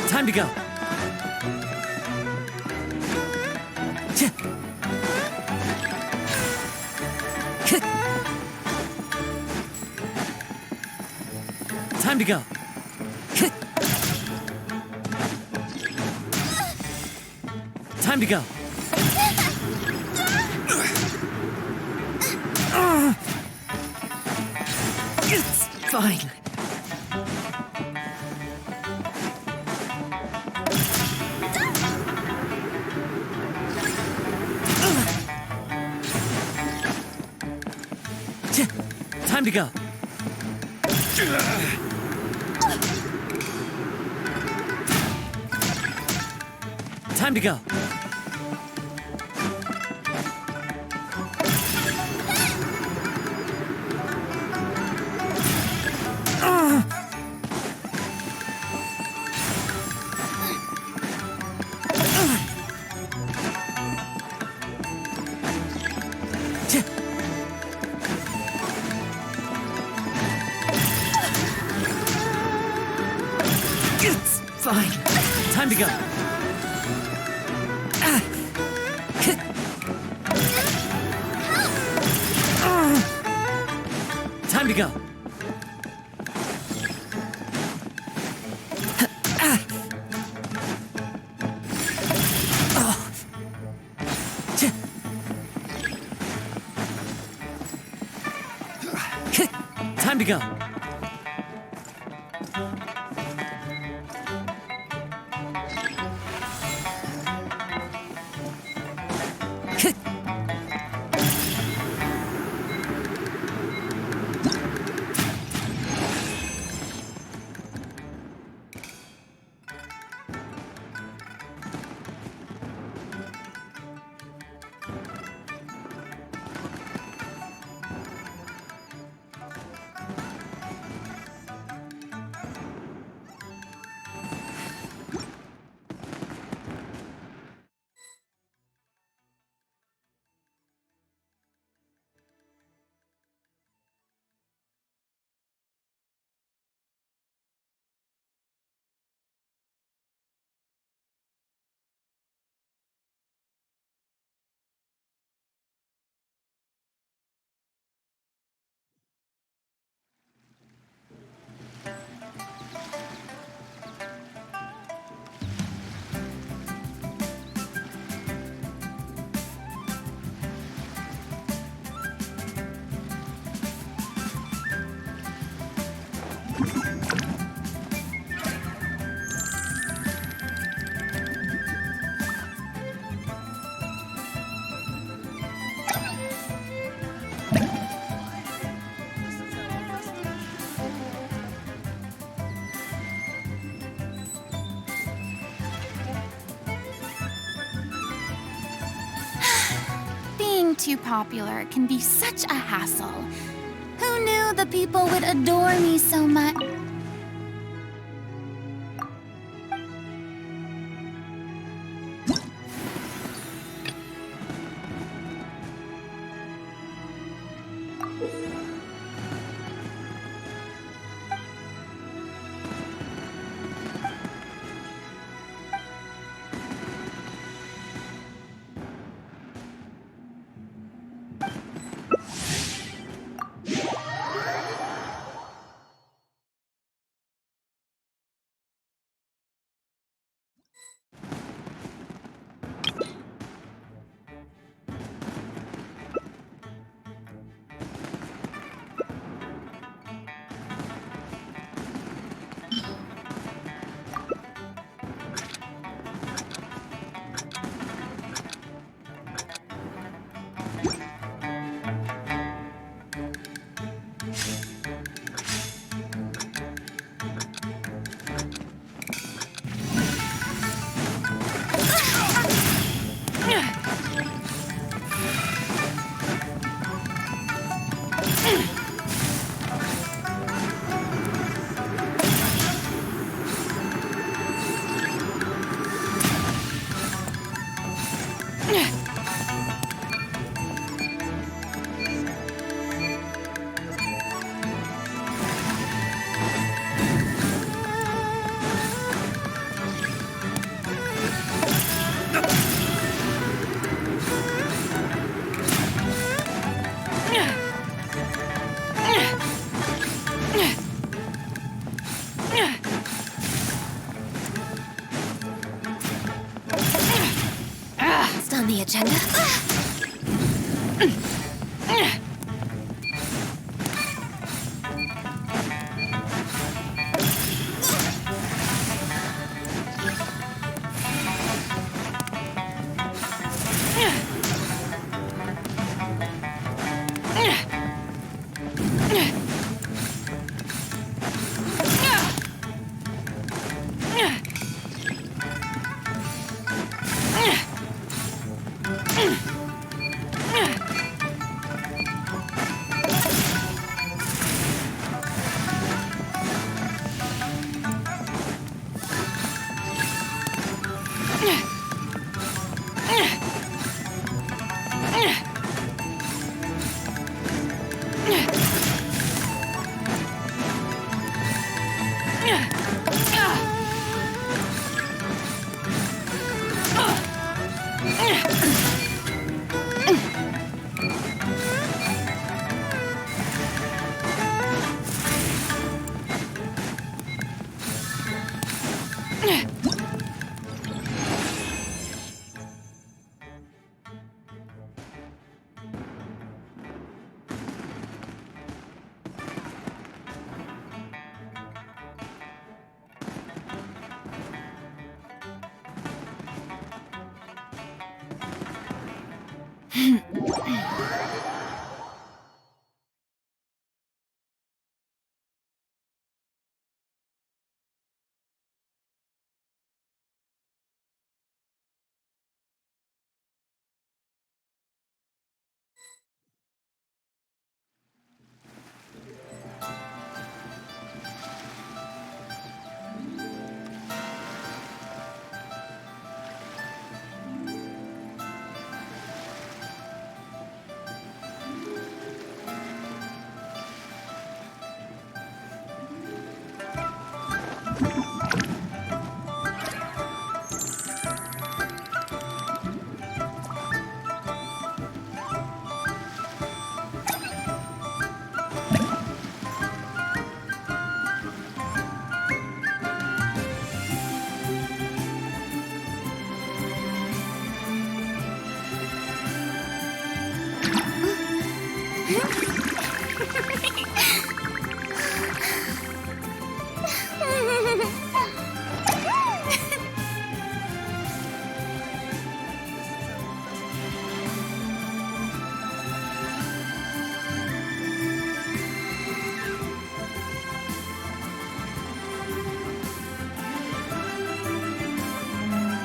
Time to go. Time to go. Time to go. It's fine. Time to go. Time to go. It's fine. Time to go. Time to go. Time to go. too popular can be such a hassle. Who knew the people would adore me so much? On the agenda?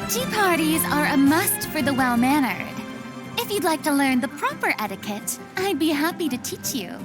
Tea parties are a must for the well-mannered. If If you'd like to learn the proper etiquette, I'd be happy to teach you.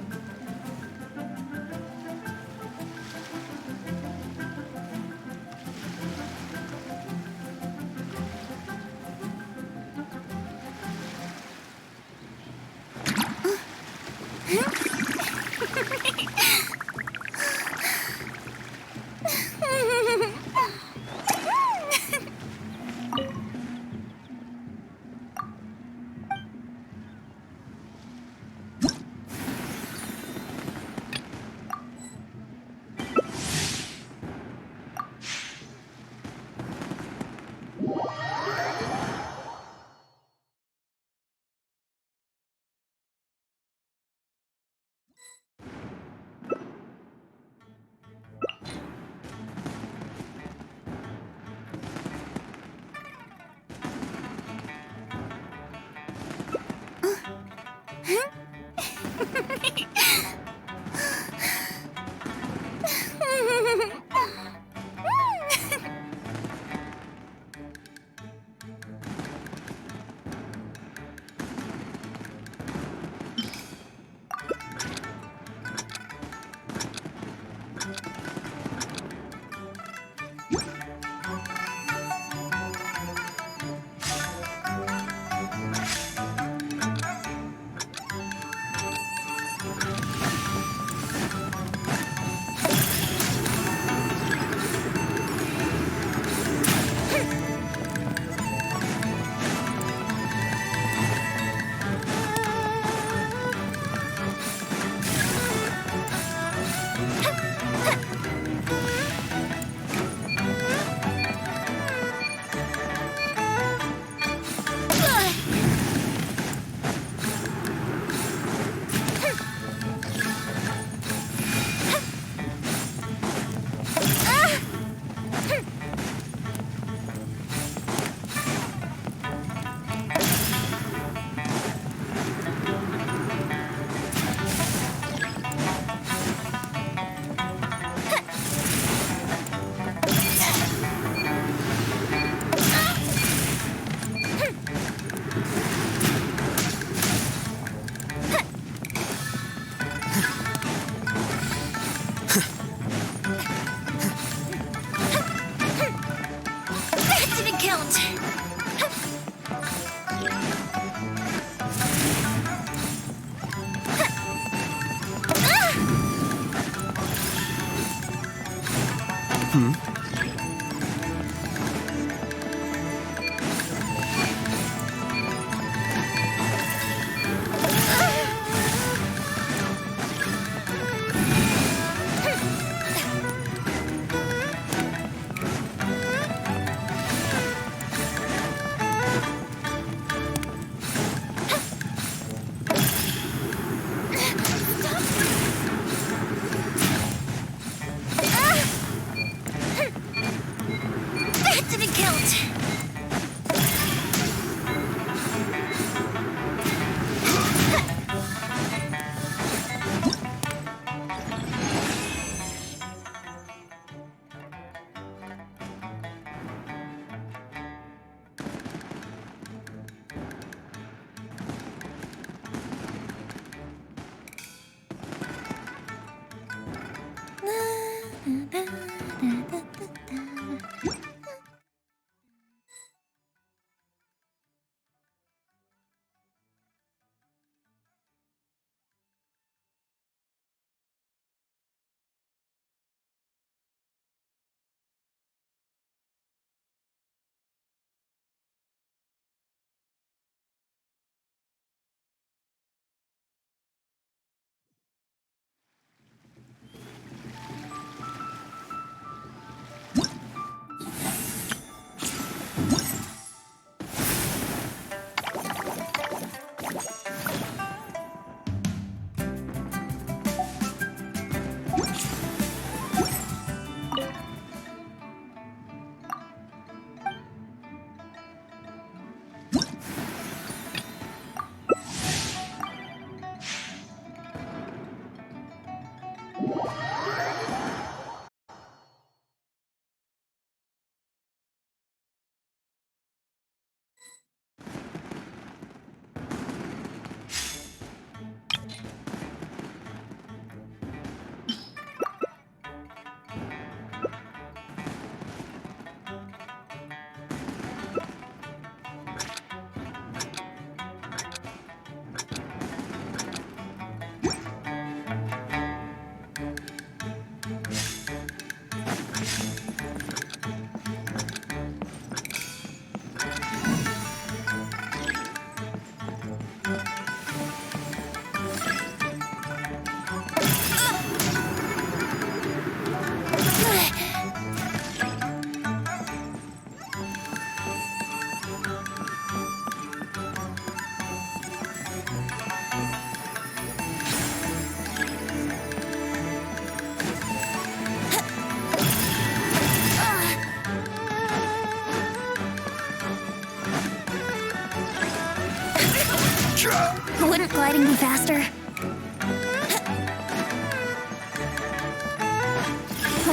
gliding be faster?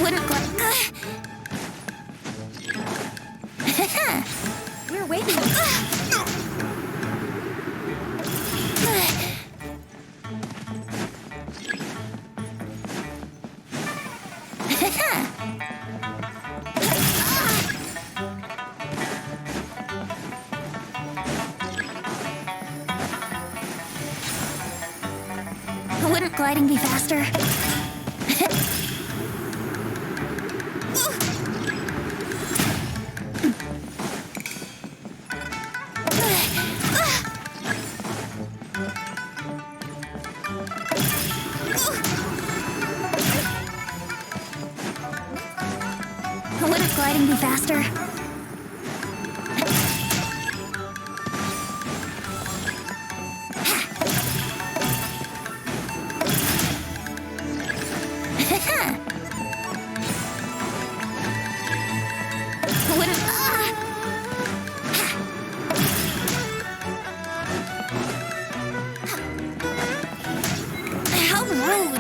Wouldn't We're waiting. Wouldn't gliding be faster? Wouldn't gliding be faster? Wouldn't... How rude!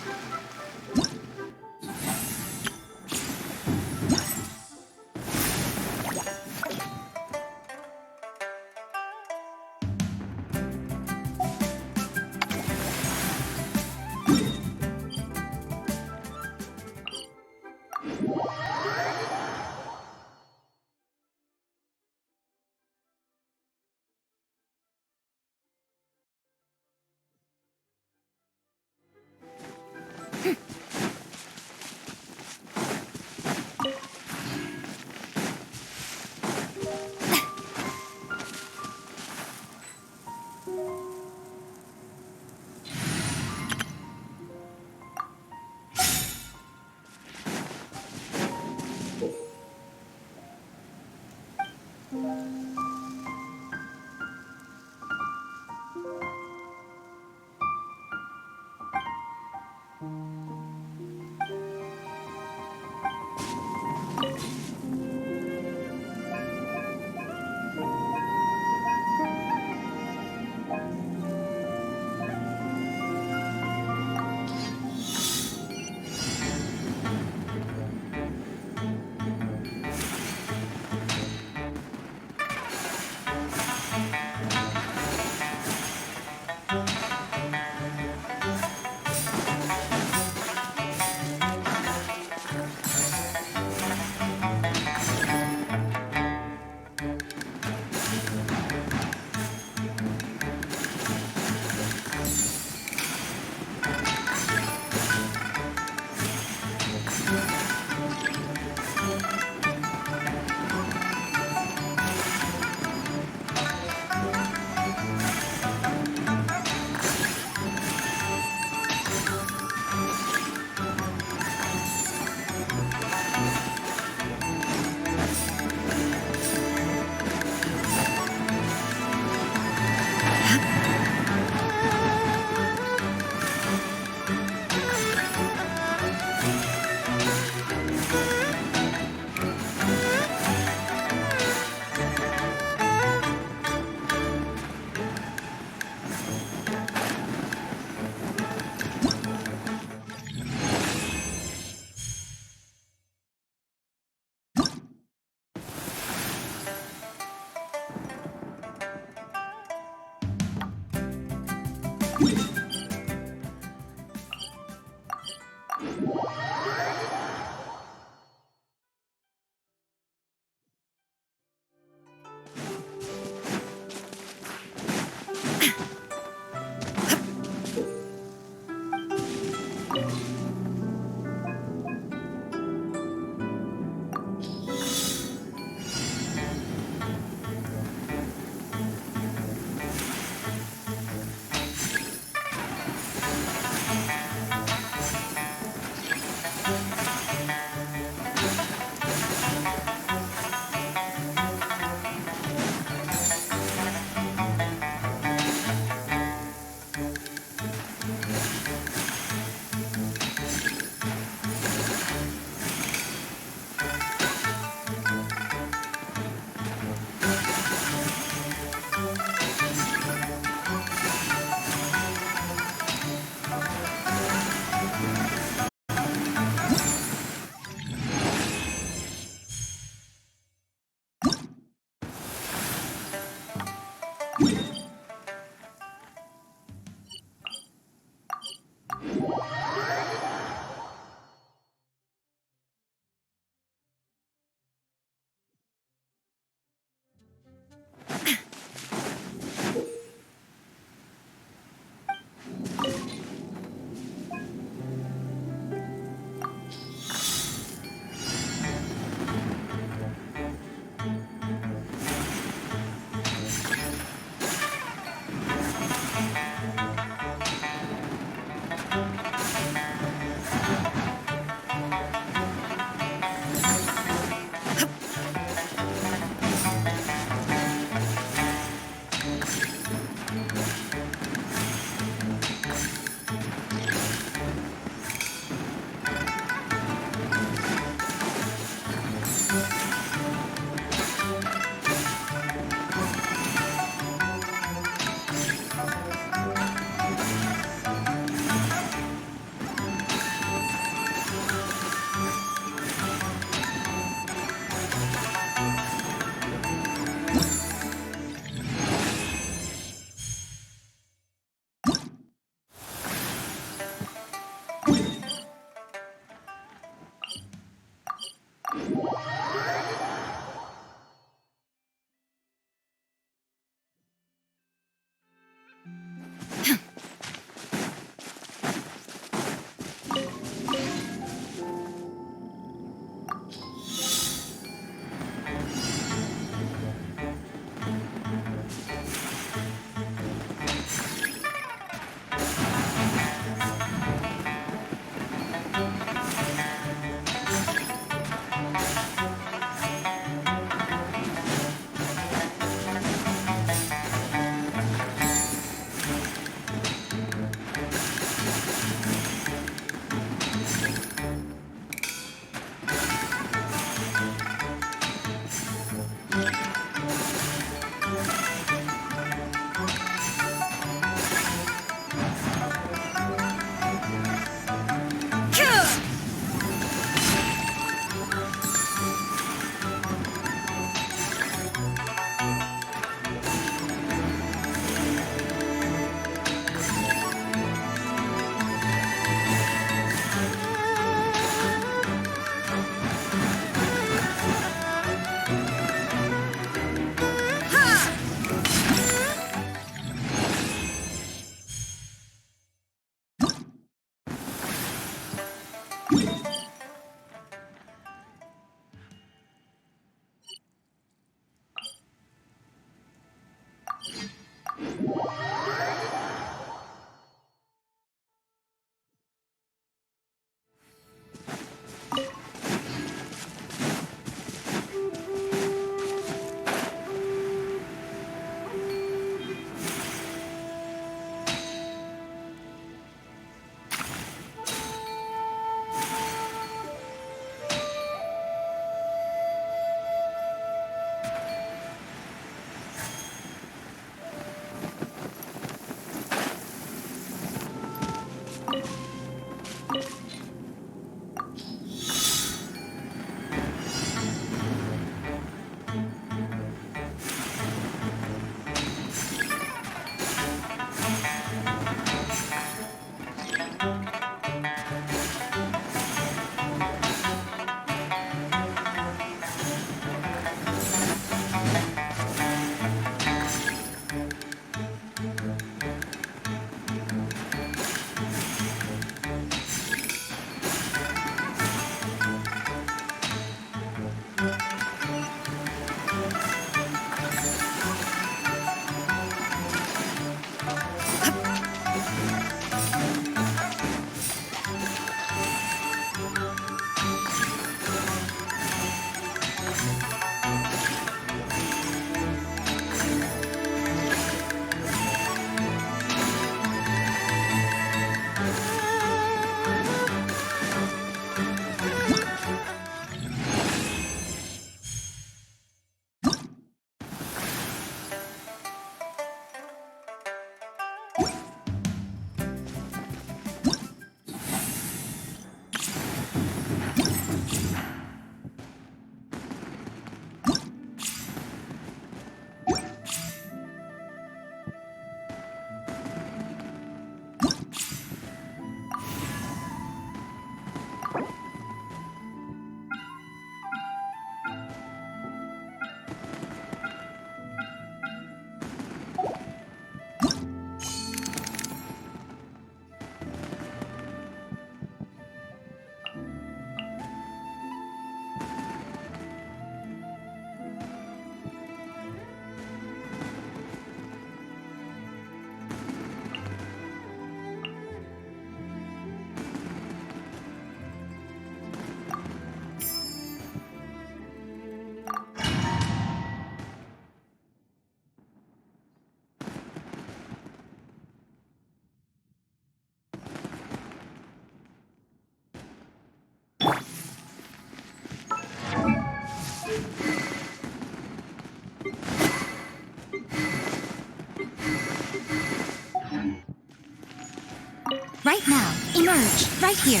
Right now, emerge, right here.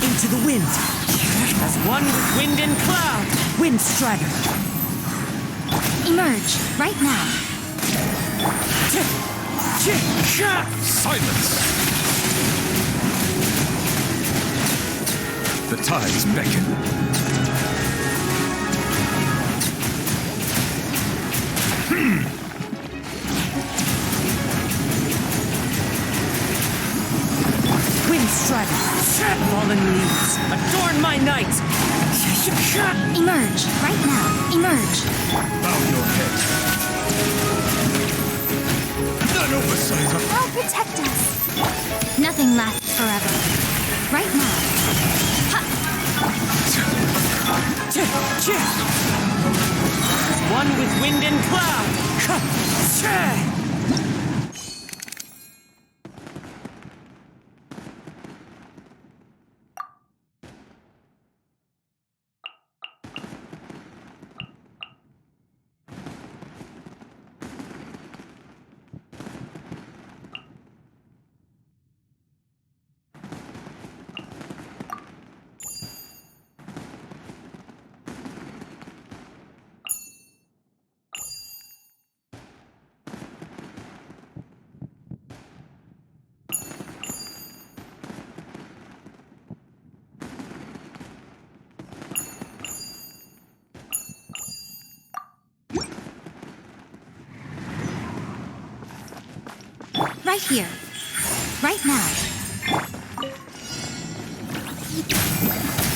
Into the wind. As one with wind and cloud. Wind strider. Emerge, right now. Silence! The tides beckon. Wind strider. Fallen leaves. Adorn my night. Emerge, right now, emerge. Bow your head. None oversight of... I'll protect us. Nothing lasts forever. Right now. One with wind and cloud. Right here. Right now.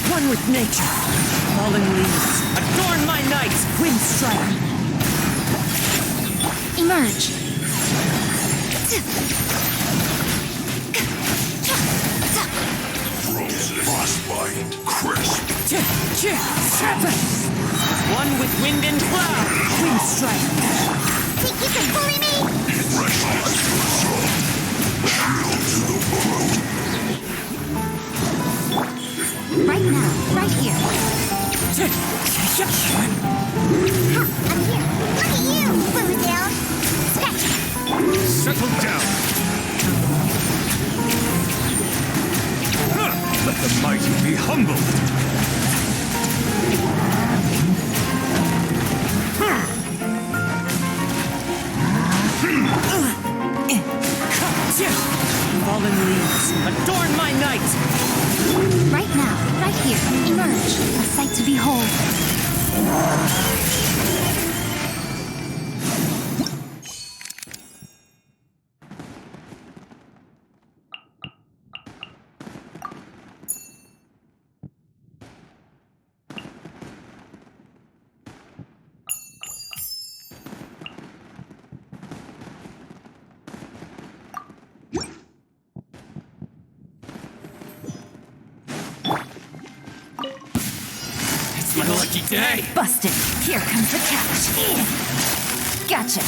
One with nature. Fallen leaves. Adorn my night. Wind strider. Emerge. Frostbite, crisp. One with wind and cloud. Wind strider. Think you can bully me? Fresh eyes to the soul. Shield to the bone. Right now. Right here. I'm here. Look at you, Boozle. Settle down. Let the mighty be humbled. Fallen leaves. Adorn my night. Right now. Right here. Emerge. A sight to behold. my lucky day. Busted. Here comes the catch. Gotcha.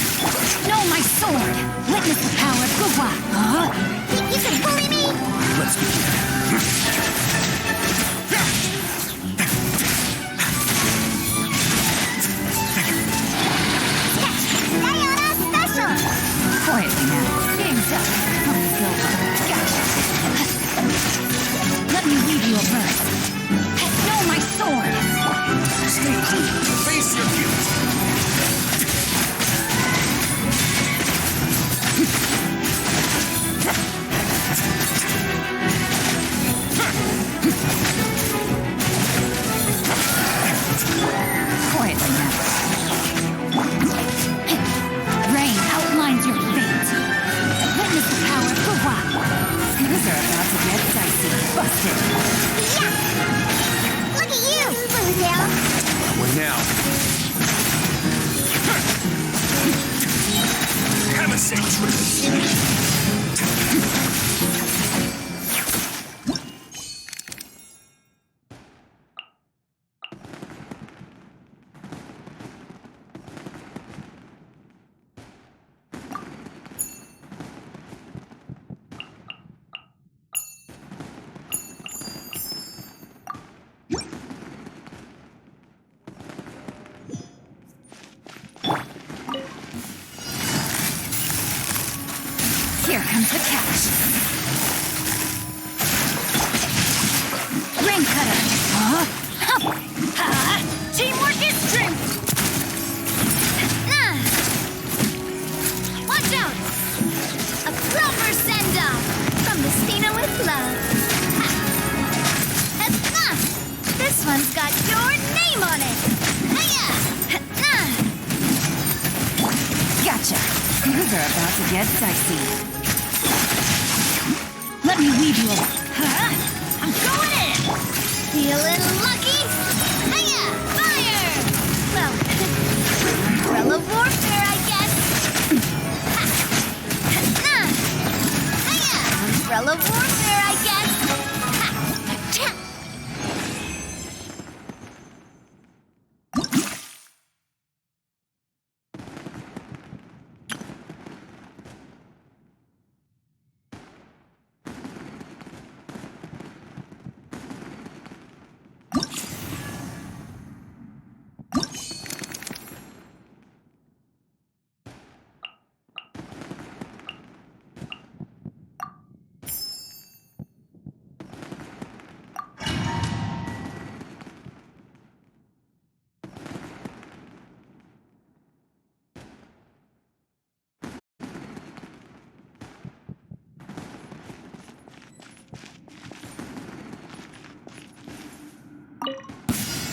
No, my sword. Witness the power of Guhua. Huh? Think you can bully me? Let's begin. Sayonara special! Quietly now. Game's up. Money's over. Gotcha. Let me weave you a verse. No, my sword. Stay cool. Face your guilt. Quietly now. Rain outlines your fate. Witness the power of Guhua. Things are about to get dicey. Busted. Yeah! Look at you, Bluetail! What now? Have a sick Here comes the catch. Ring cutter. Huh? Ha! Teamwork is strength. Watch out! A proper send-off from Mistina with love. This one's got your name on it. Gotcha. Things are about to get dicey. Let me weave you a... I'm going in. Feeling lucky? Hiya! Fire! Well, umbrella warfare, I guess. Hiya! Umbrella warfare, I guess.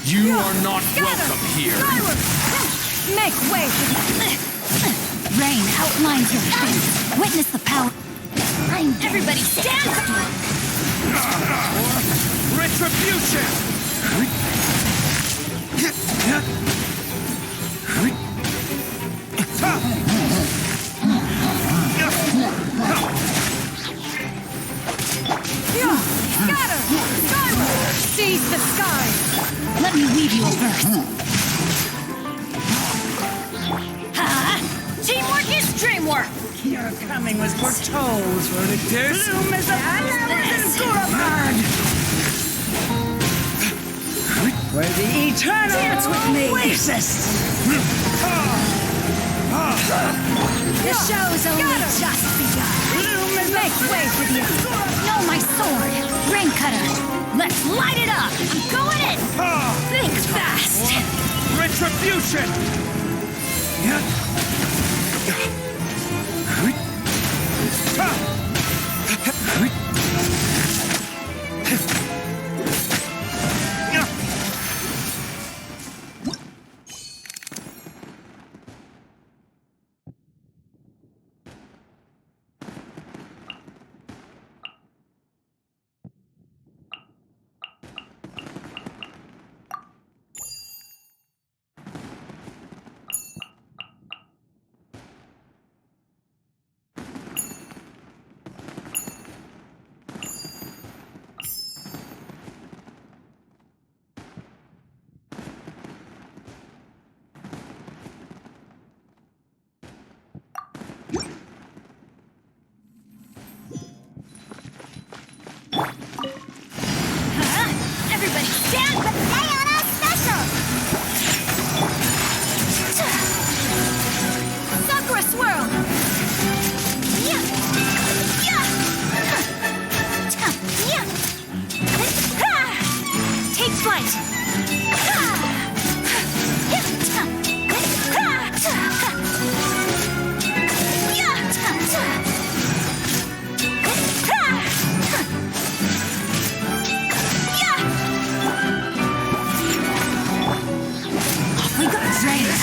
You are not welcome here. Make way for that. Rain outlines your face. Witness the power. Everybody stand still. Retribution! Scatter! Skyward! Seize the sky! Let me weave you a verse. Teamwork is dreamwork! Your coming was foretold, Verdict. Bloom is a flowers in Gurapad! Where the eternal dance with me! Oasis! The show's only just begun. Bloom is Make way for the... No, my sword! Ring cutter! Let's light it up! I'm going in! Think fast! Retribution!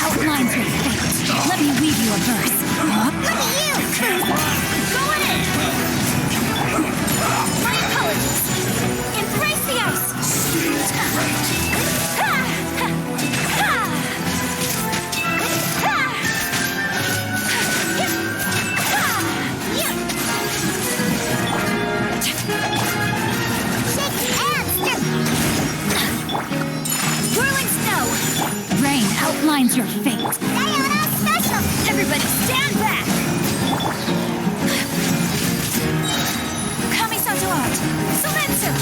outlines your fate. Let me weave you a verse. Look at you! Going in! My apologies. Embrace the ice. Whirling snow. Rain outlines your fate. Sayonara special! Everybody stand back! Kamisato art! Silencer!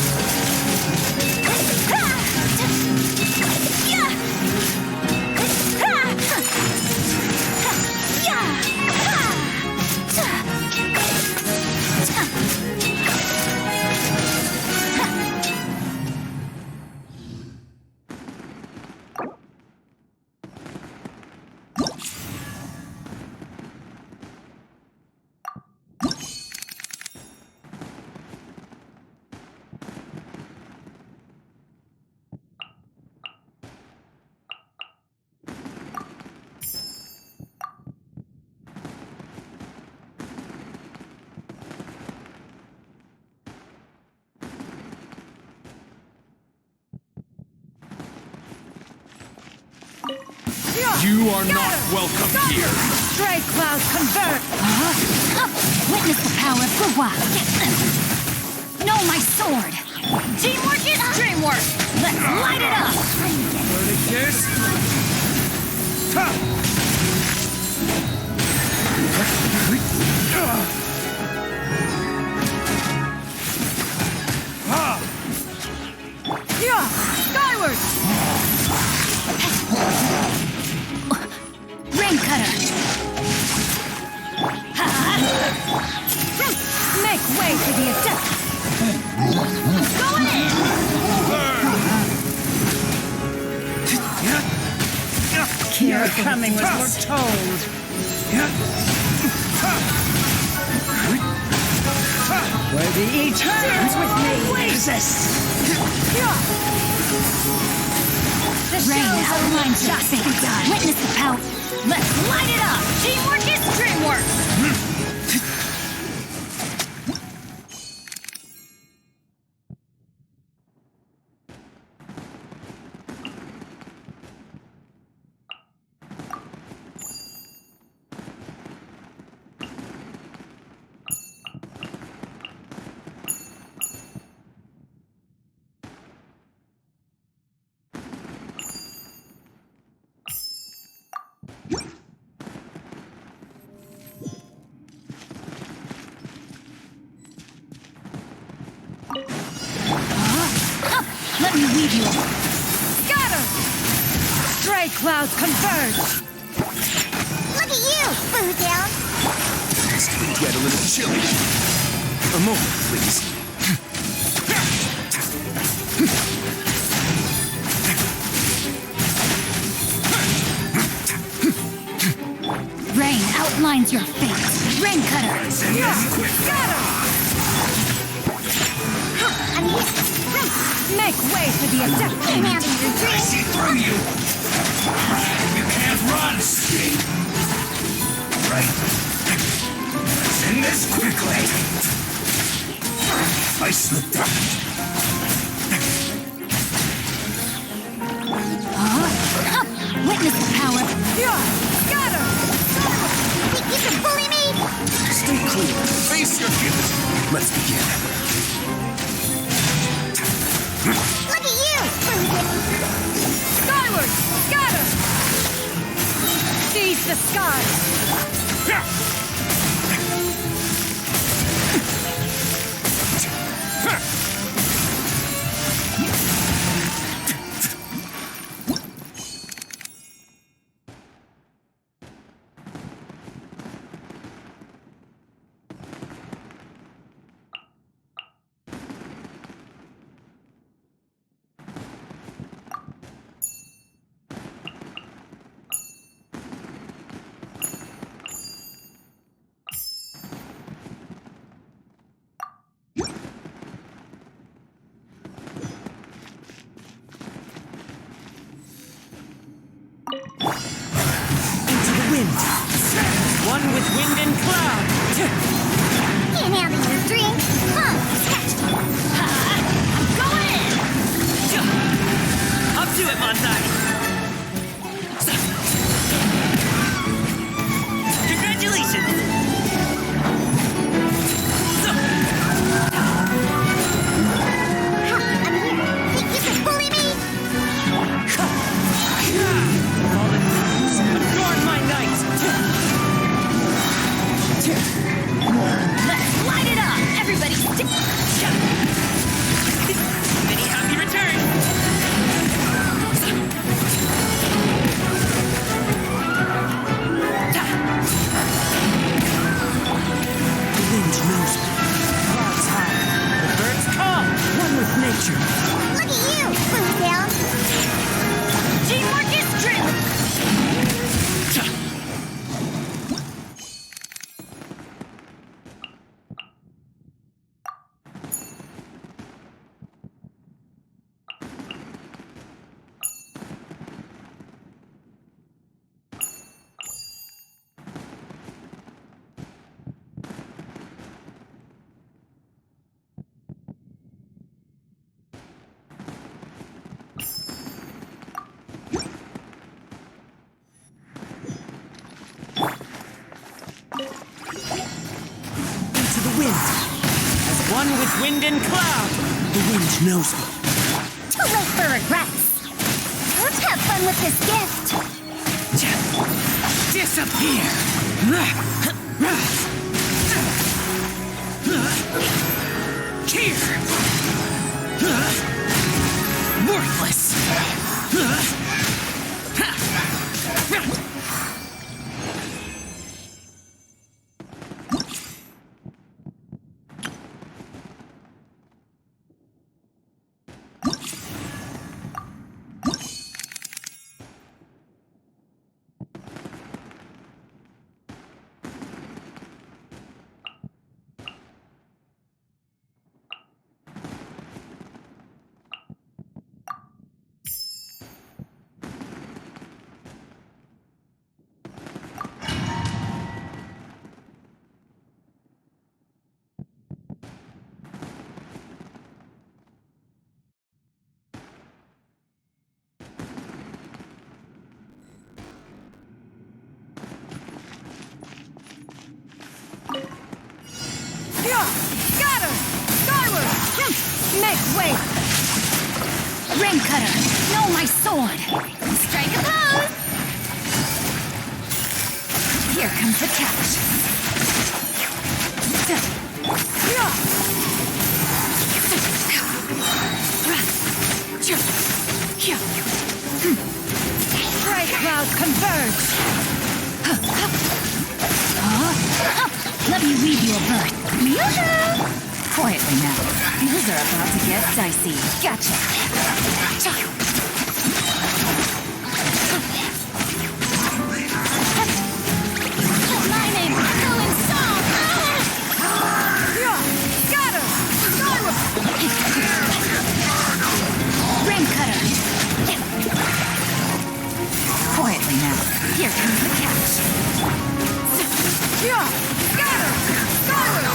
You are not welcome here. Stray clouds convert! Witness the power of Gua. Know my sword! Teamwork is dreamwork! Let's light it up! Skyward! Rain cutter! Make way for the adept! Going in! Your coming was foretold. Where the Eternals with me exists. The rain outlines your fate. Witness the power. Let's light it up! Teamwork is dreamwork! Let me weave you. Scatter! Stray clouds converge! Look at you, Boo Down! It's going to get a little chilly. A moment, please. Rain outlines your fate. Rain cutter! Scatter! I'm here! Make way for the adept! I'm having your I dream! see through you. You can't run, Steve. Right. Let's end this quickly. I slipped up. Witness the power! Scatter! Think you can bully me? Stay clear. Face your gift. Let's begin. Look at you, Boo Down! Skyward! Scatter! Seize the skies! wind. One with wind and cloud. Can't handle your drink. Huh? Go in! Up to it, Manzai! Congratulations! Think you can bully me? Guard my knight! Let's light it up! Everybody Many happy returns! The wind knows me. Clouds high. The birds calm. One with nature. Look at you, Boomtail. Teamwork is drill! Into the wind. As one with wind and cloud. The wind knows me. Too late for regrets. Let's have fun with this gift. Disappear! Here! Worthless! Scatter! Skyward! Make way! Ring cutter, know my sword. Strike a pose. Here comes the catch. Bright clouds converge! Let me read you a verse. Yoo-hoo! Quietly now. These are about to get dicey. Gotcha. My name is Ellen Song. Scatter! Skyward! Ring cutter. Quietly now. Here comes the catch. Scatter! Skyward!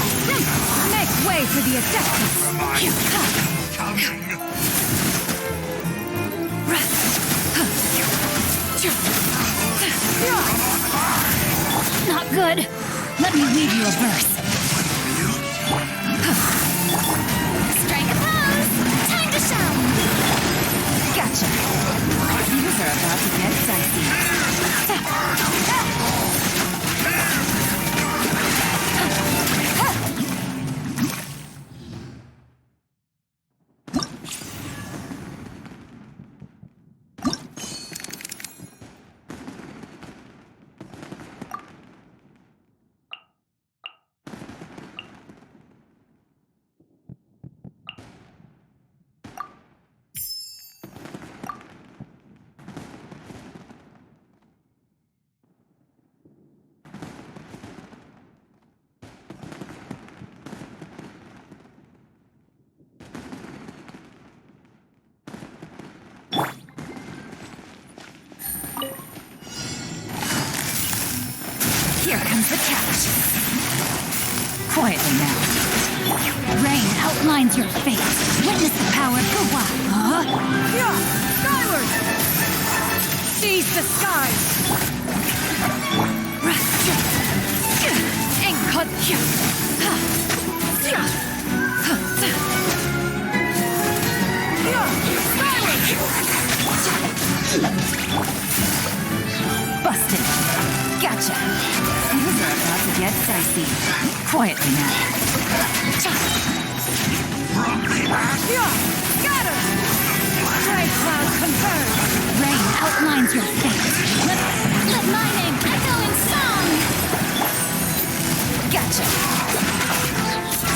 Make way for the Adeptus! Not good. Let me read you a verse. Strike a pose. Time to shine. Gotcha. These are about to get dicey. Here comes the catch. Quietly now. Rain outlines your fate. Witness the power of Gawa. Yeah! Skyward! Seize the skies! Busted. Gotcha. Things are about to get dicey. Quietly now. Yeah! Got him! Gray cloud confirmed! Rain outlines your fate. Let my name echo in song! Gotcha.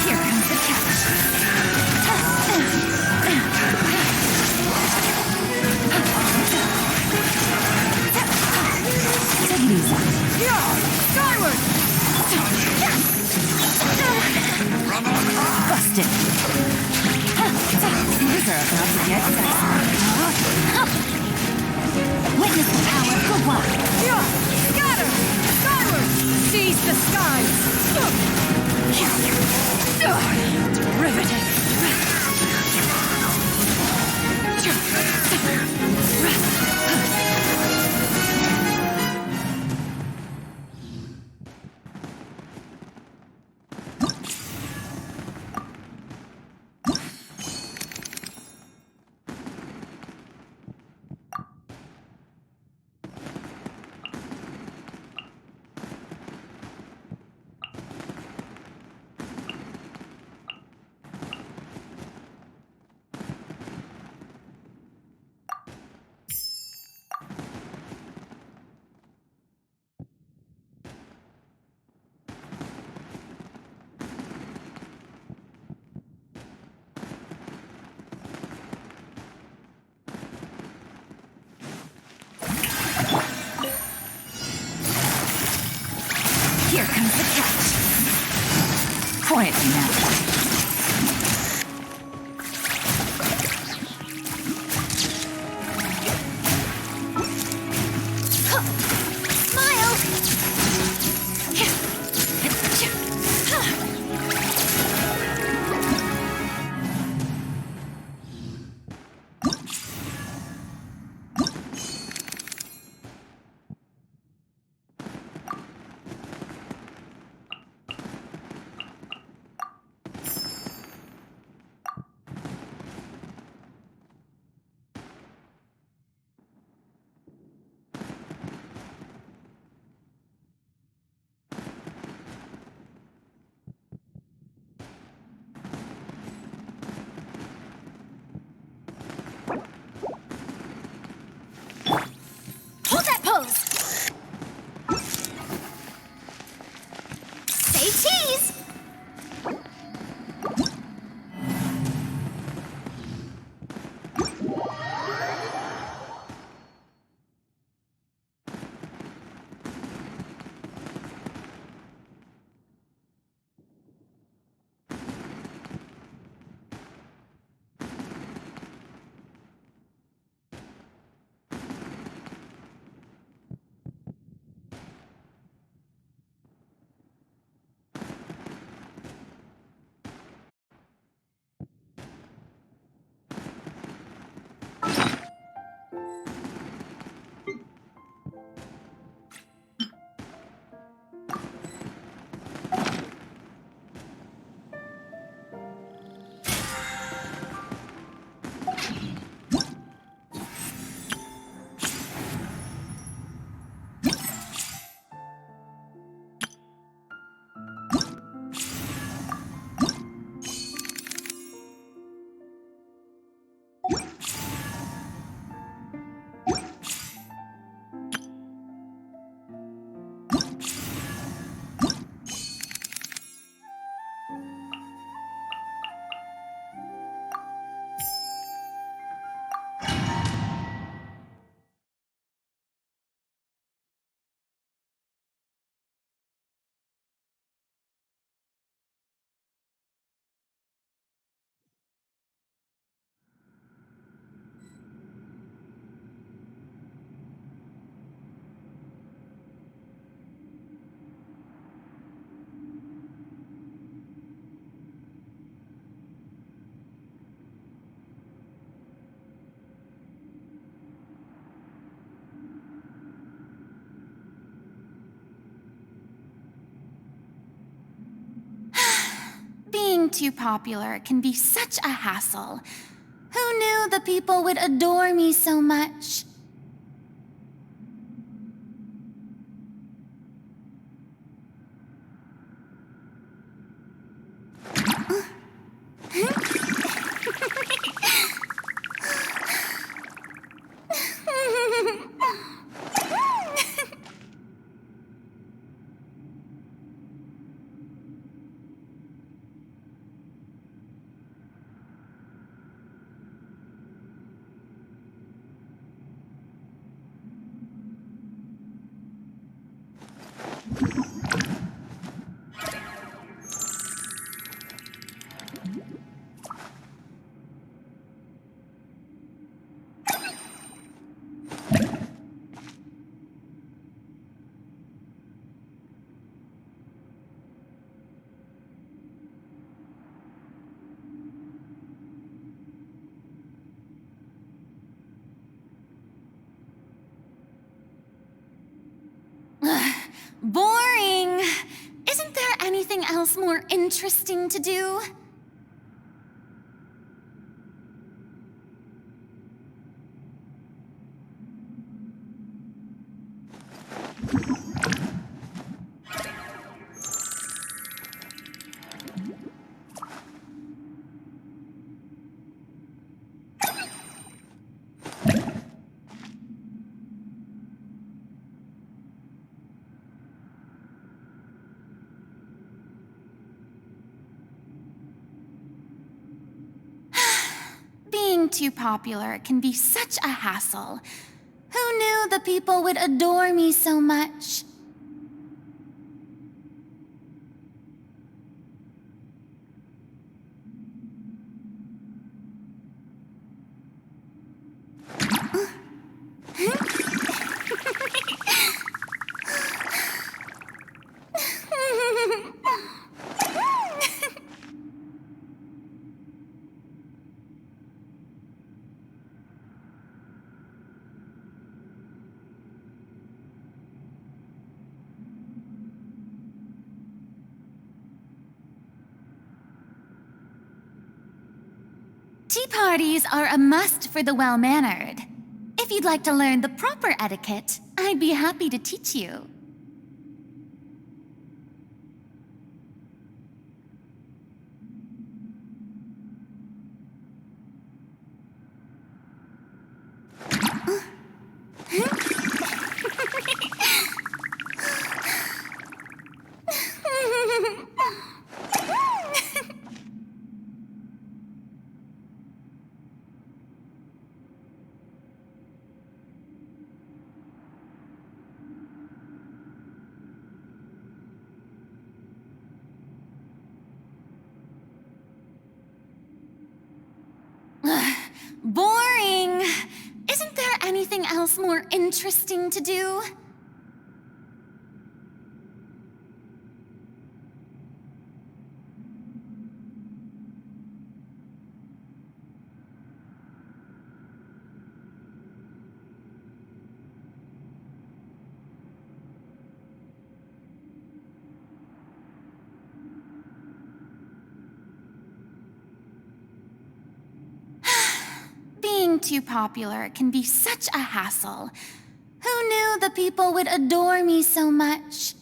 Here comes the catch. Take it easy. Yeah! Skyward! Busted. Things are about to get dicey. Witness the power of Gawa. Yeah! Got him! Skyward! Seize the skies! Riveting. Here comes the catch. Quietly now. Smile! Being too popular can be such a hassle. Who knew the people would adore me so much? Boring! Isn't there anything else more interesting to do? Being too popular can be such a hassle. Who knew the people would adore me so much? Tea parties are a must for the well-mannered. If you'd like to learn the proper etiquette, I'd be happy to teach you. Boring! Isn't there anything else more interesting to do? Being too popular can be such a hassle. Who knew the people would adore me so much?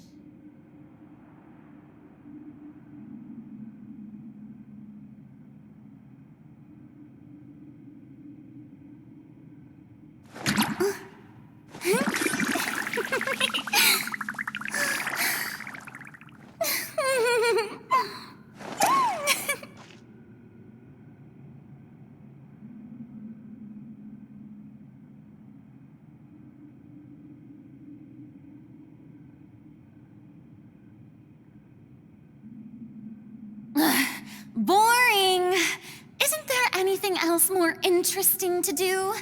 Boring! Isn't there anything else more interesting to do?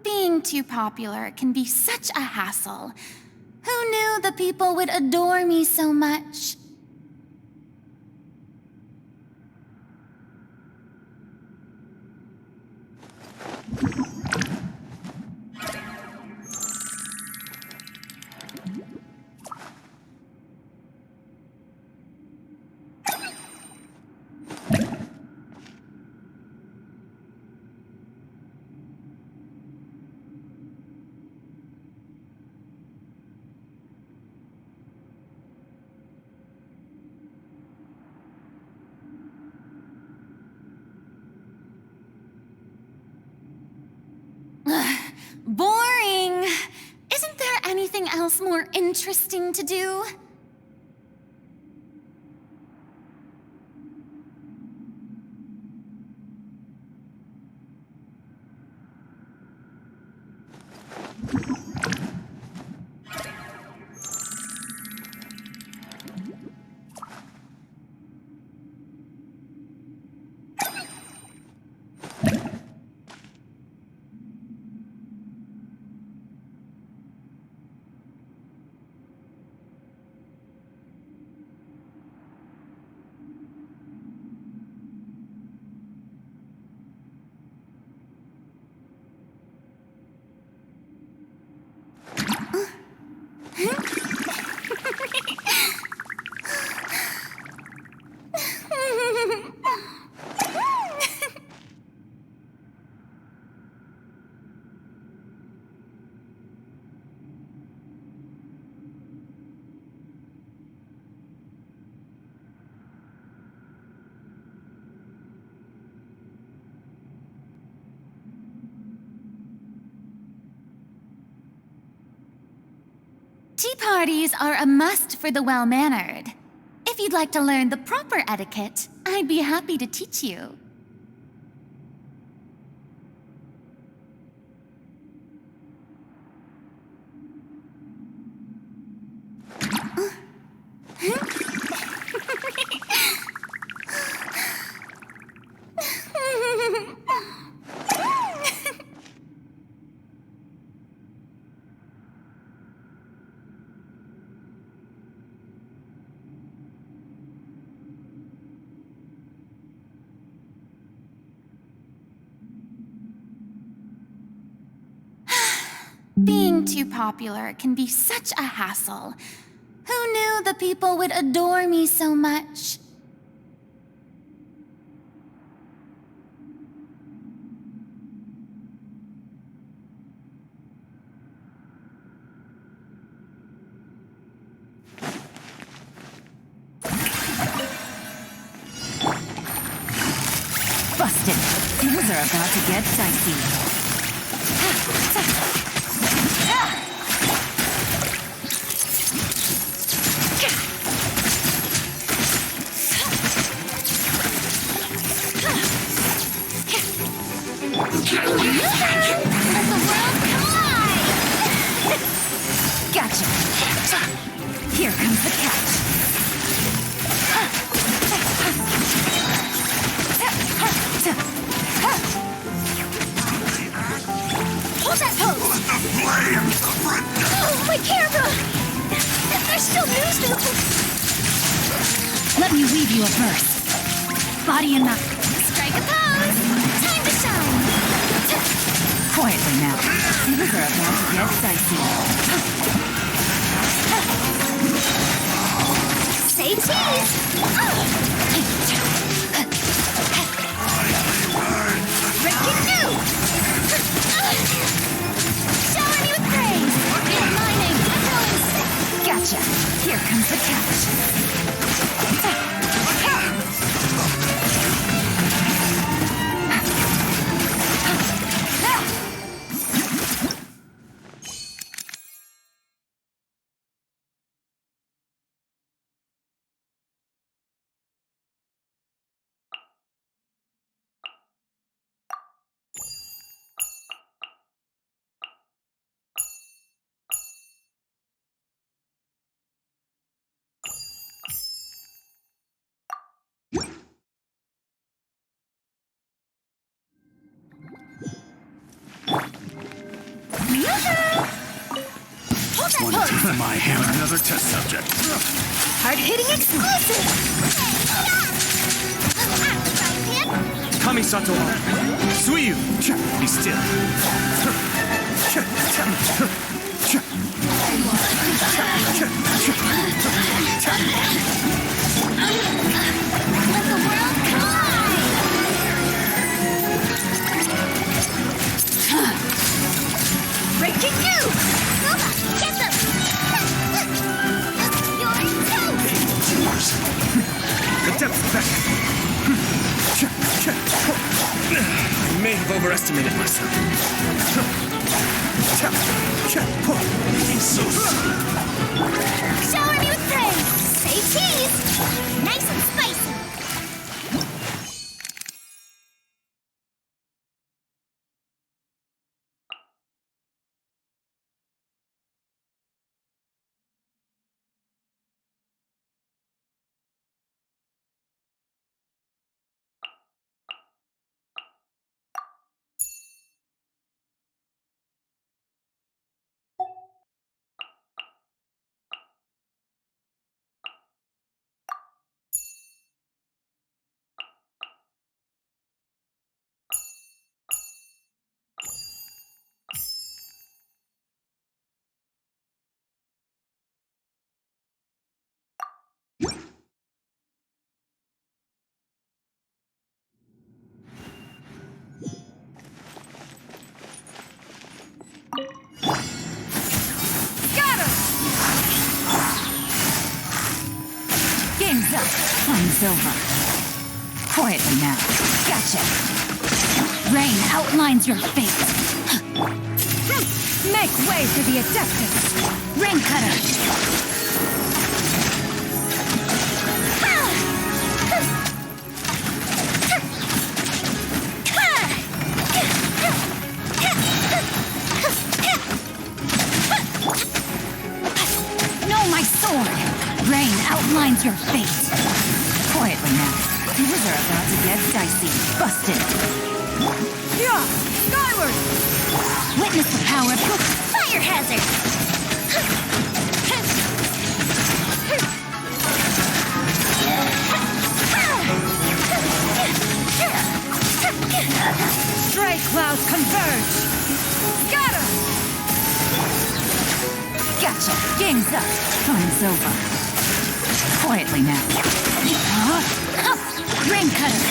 Being too popular can be such a hassle. Who knew the people would adore me so much? Boring! Isn't there anything else more interesting to do? Tea parties are a must for the well-mannered. If you'd like to learn the proper etiquette, I'd be happy to teach you. Being too popular can be such a hassle. Who knew the people would adore me so much? Busted. Things are about to get dicey. Gotcha. Here comes the catch. Hold that pose! Oh, my camera! There's still news to the... Let me weave you a verse. Body and mind. Strike a pose! Time to shine! Quietly now. Things are about to get dicey. Say cheese! Breaking news! Shower me with praise! Mining, influence! Gotcha. Here comes the catch. One tip of my hammer, another test subject. Hard-hitting exclusive! Kamisato, Suiyu, be still. Let the world collide! Breaking you! Nova, get them! You're toast! Yours. The depth back. I may have overestimated myself. He's so slow. Shower me with praise! Say cheese! Nice and spicy! Game's up. Time's over. Quietly now. Gotcha. Rain outlines your fate. Make way for the Adeptus. Rain Cutter. No, my sword. Rain outlines your fate. Quietly now. Things are about to get dicey. Busted. Yeah! Skyward! Witness the power of fire hazard! Stray clouds converge! Scatter! Gotcha! Game's up. Time's over. Quietly now. Rain cutter!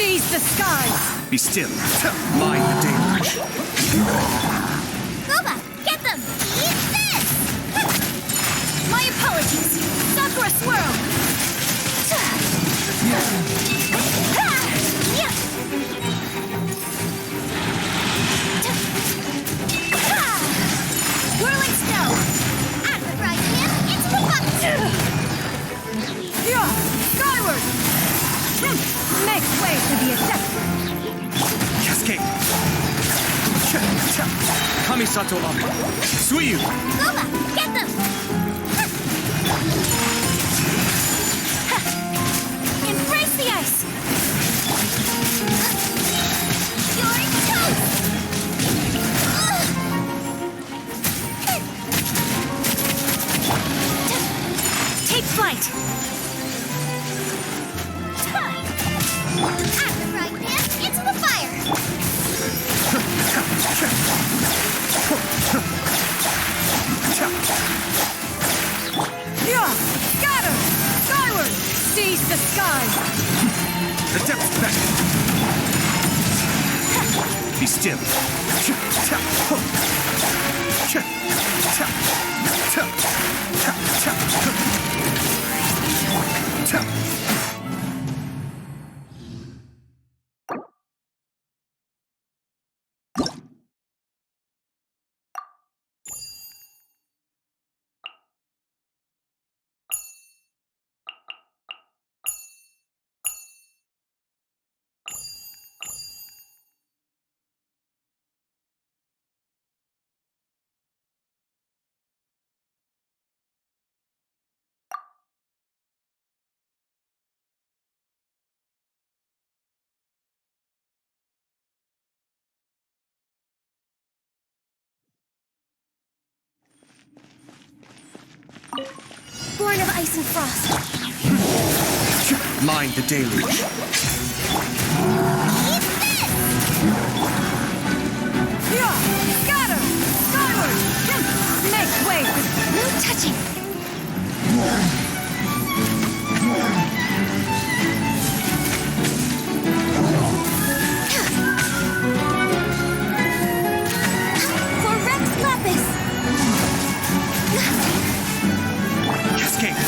Seize the skies! Be still. Mind the deluge. Nova, get them! Eat this! My apologies! Sakura swirl! Whirling snow! At the right hand, into the bucket! Skyward! Make way for the attack! Cascade. Kamisato up. Suiyu. Nova, get them! Embrace the ice! You're toast! flight! At the right hand, into the fire! Yeah! Scatter! Skyward! Seize the sky! The depths back. Be still. Born of ice and frost. Mind the deluge. Yeah! Scatter! Skyward! Make way! No touching. For Rex Lapis! Cascade.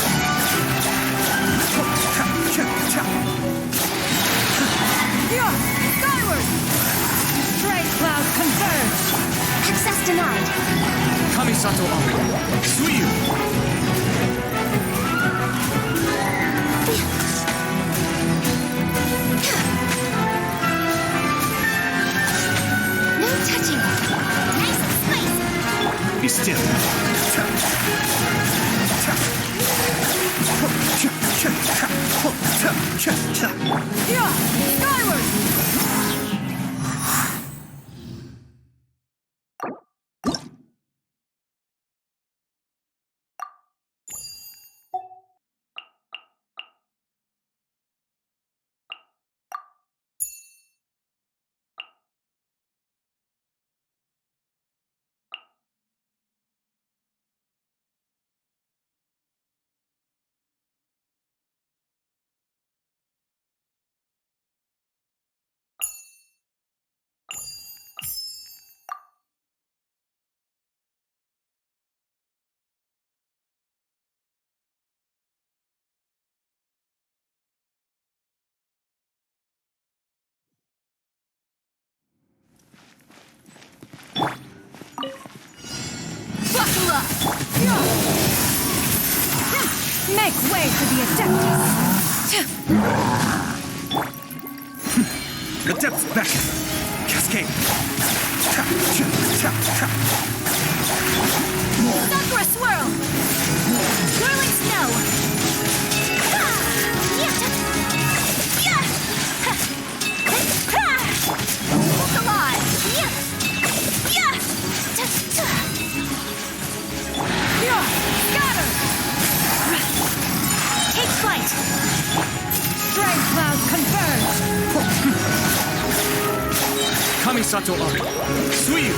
Yeah! Skyward! Stray cloud converge! Access denied. Kamisato Ari. Suiyu. No touching. Nice and spicy! Be still. Yeah! Skyward! Buckle up! Make way for the Adeptus! The depths back. Cascade. Sakura swirl. Swirling snow. Hold alive. Yeah! Scatter! Take flight. Stray cloud converge! Kamisato Ari. Suiyu.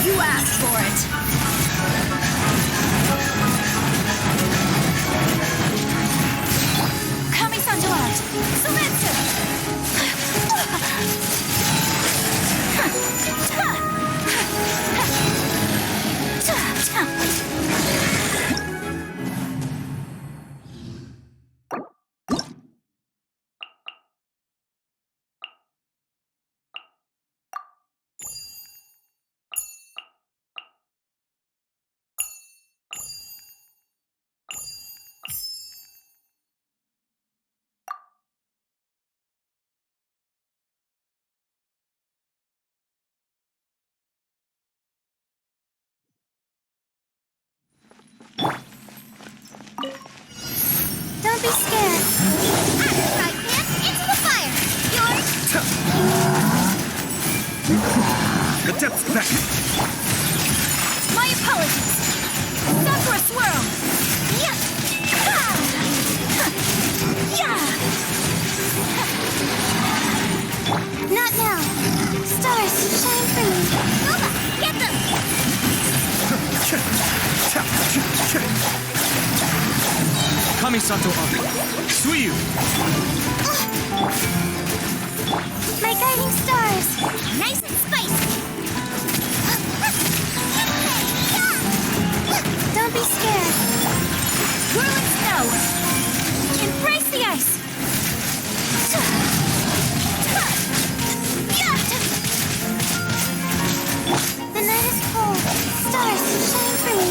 You asked for it. Kami-santo art. Surrender. Don't be scared. At the right hand, into the fire! Yours? The depths back. My apologies! Stop for a swirl! Yeah. Yeah. Not now. Stars, shine for me. Nova, get them. Kamisato Abi. Suiyu. My guiding stars. Nice and spicy. Don't be scared. Whirling snow! Embrace the ice! The night is cold. Stars, shine for me.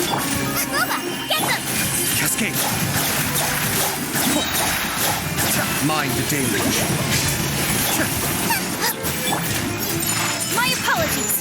Nova, get them. Cascade. Mind the deluge. My apologies!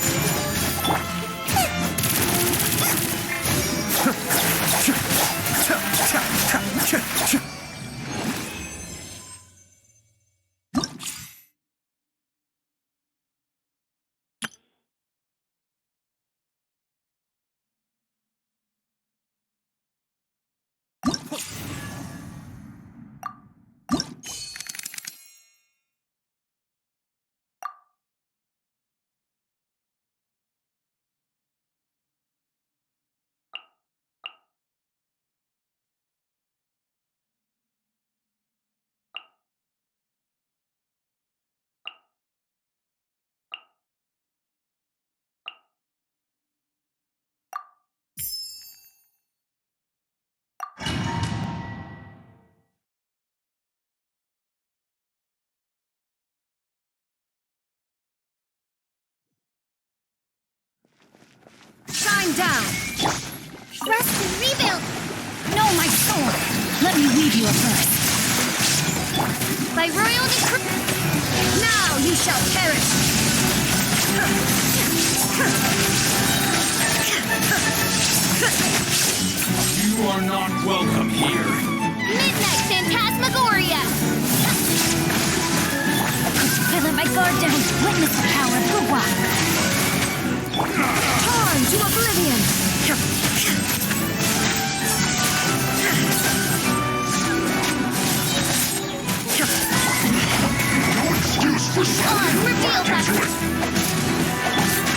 Shine down! Rest and rebuild. No, my sword! Let me weave you a verse. By royal decree... Now you shall perish! You are not welcome here. Midnight Phantasmagoria. I let my guard down. Witness the power of Guwa. Torn to oblivion! On, reveal that.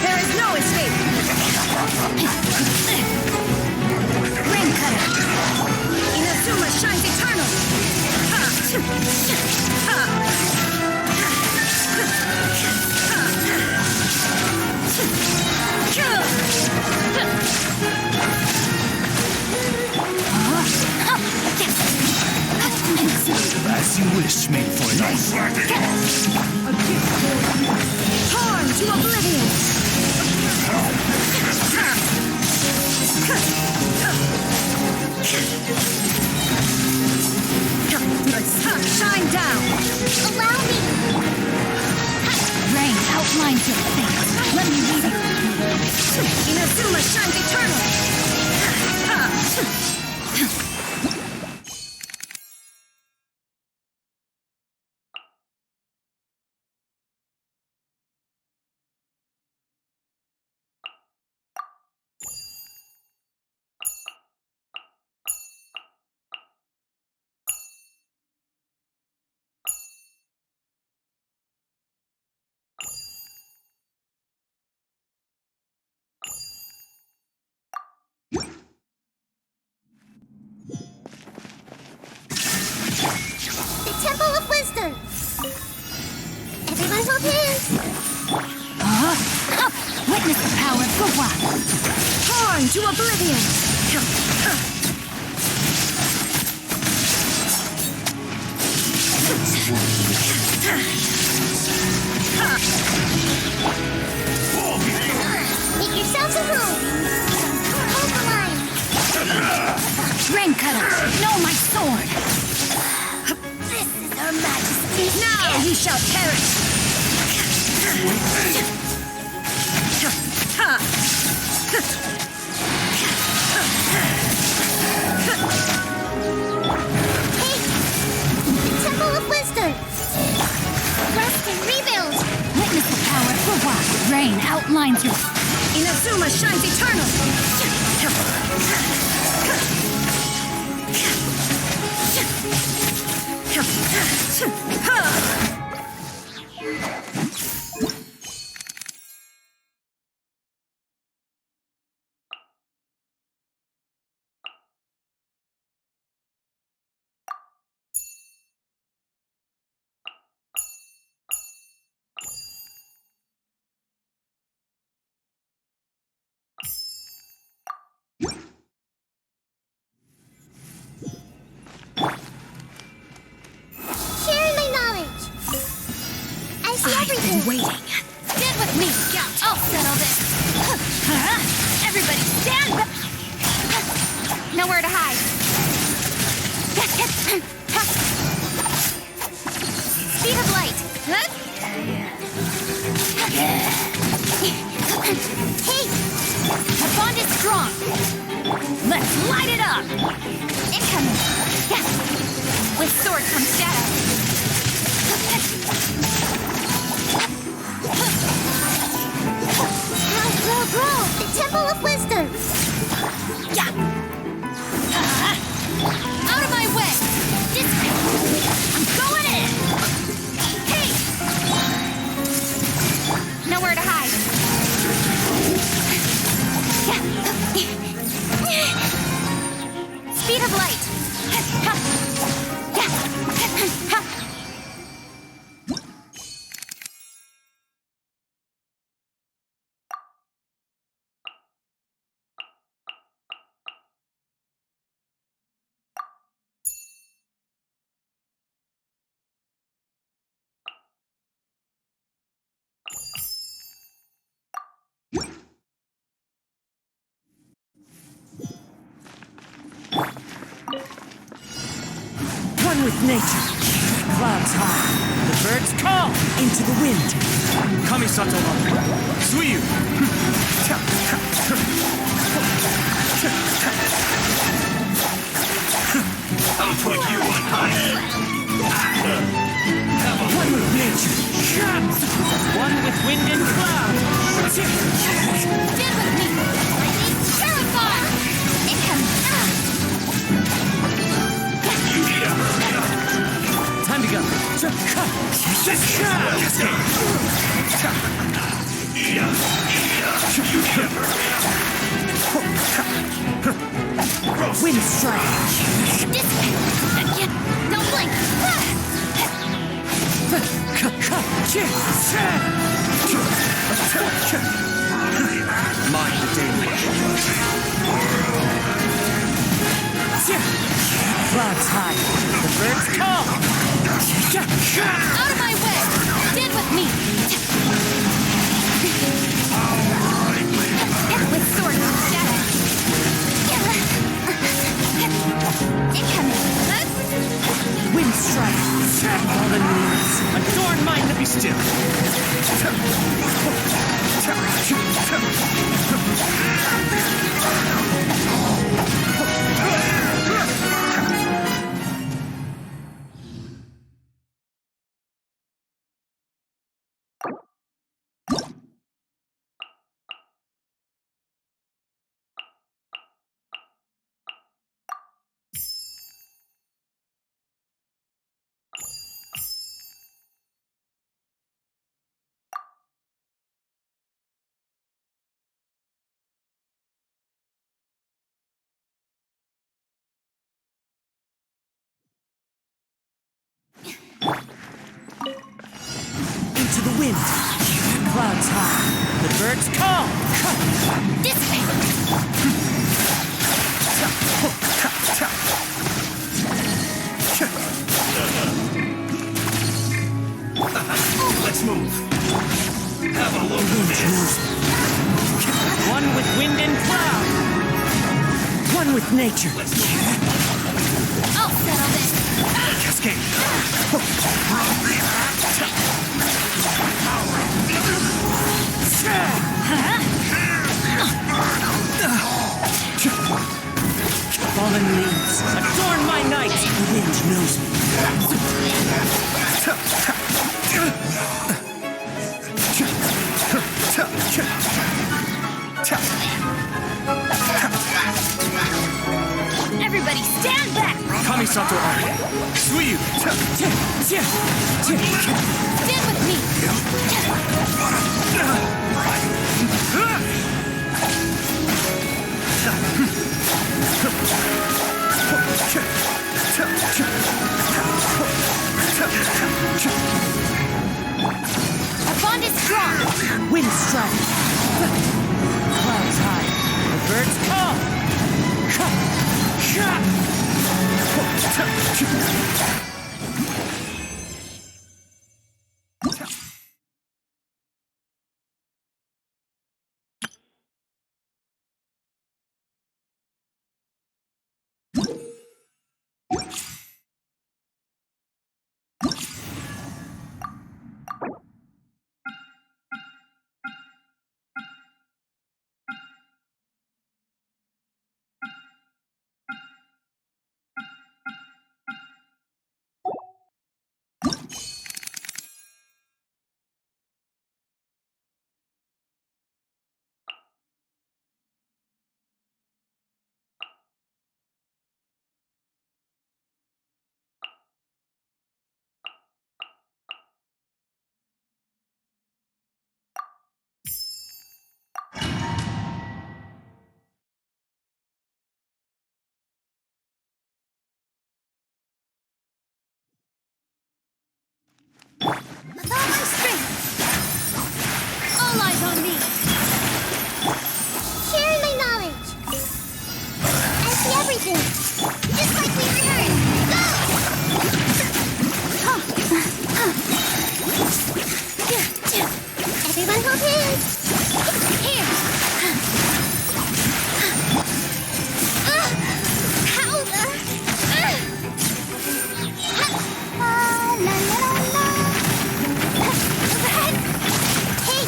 There is no escape! Rain cutter. Inazuma shines eternal! As you wish, made for life. Torn to oblivion! Shine down! Allow me. Rain outlines your fate. Let me lead you. Inazuma shines eternal! The Temple of Wisdom. Everyone hold hands. Witness the power of Guwa. Torn to oblivion! Make yourselves a home. Hold the line. Rain cutter. No, my sword. This is Her Majesty's. Now you shall perish! Hey, the Temple of Wisdom. Rest and rebuild. Witness the power of Guwa. Rain outlines your... Inazuma shines eternal! Sharing my knowledge. I see everything. Waiting. Get with me. Yeah, I'll settle this. Everybody stand back! Nowhere to hide. Speed of light. Hey! The bond is strong. Let's light it up! Incoming. Yeah. With sword comes shadow. Bro, the Temple of Wisdom. Yeah. Out of my way. This way. I'm going in. Hey. Nowhere to hide. Yeah. Speed of light. One with nature. Clouds high. The birds call into the wind. Kamisato wa Tsuyu! I'll put you on high. One with nature. One with wind and cloud. Get with me. Lightning terrified. Incoming. Time to go. Wind strike. This way. Don't blink. Mind the daily. Clouds high. The birds call. Out of my way. Stand with me. With sword comes shadow. Incoming. Wind strike. Fallen leaves. Adorn mine to be still. Into the wind. Clouds high. The birds call. This way. Let's move. Have a look. One with wind and cloud. One with nature. I'll settle this. Cascade. Fallen leaves. Adorn my night. The wind knows me. Sato Ari. Suiyu. Stand with me. Our bond is strong. Wind strike. Clouds high. The birds With all my strength. All eyes on me. Sharing my knowledge. I see everything. Just like we rehearsed. Go! Everyone hold hands. Here. How the... La la la la. Overhead. Hey!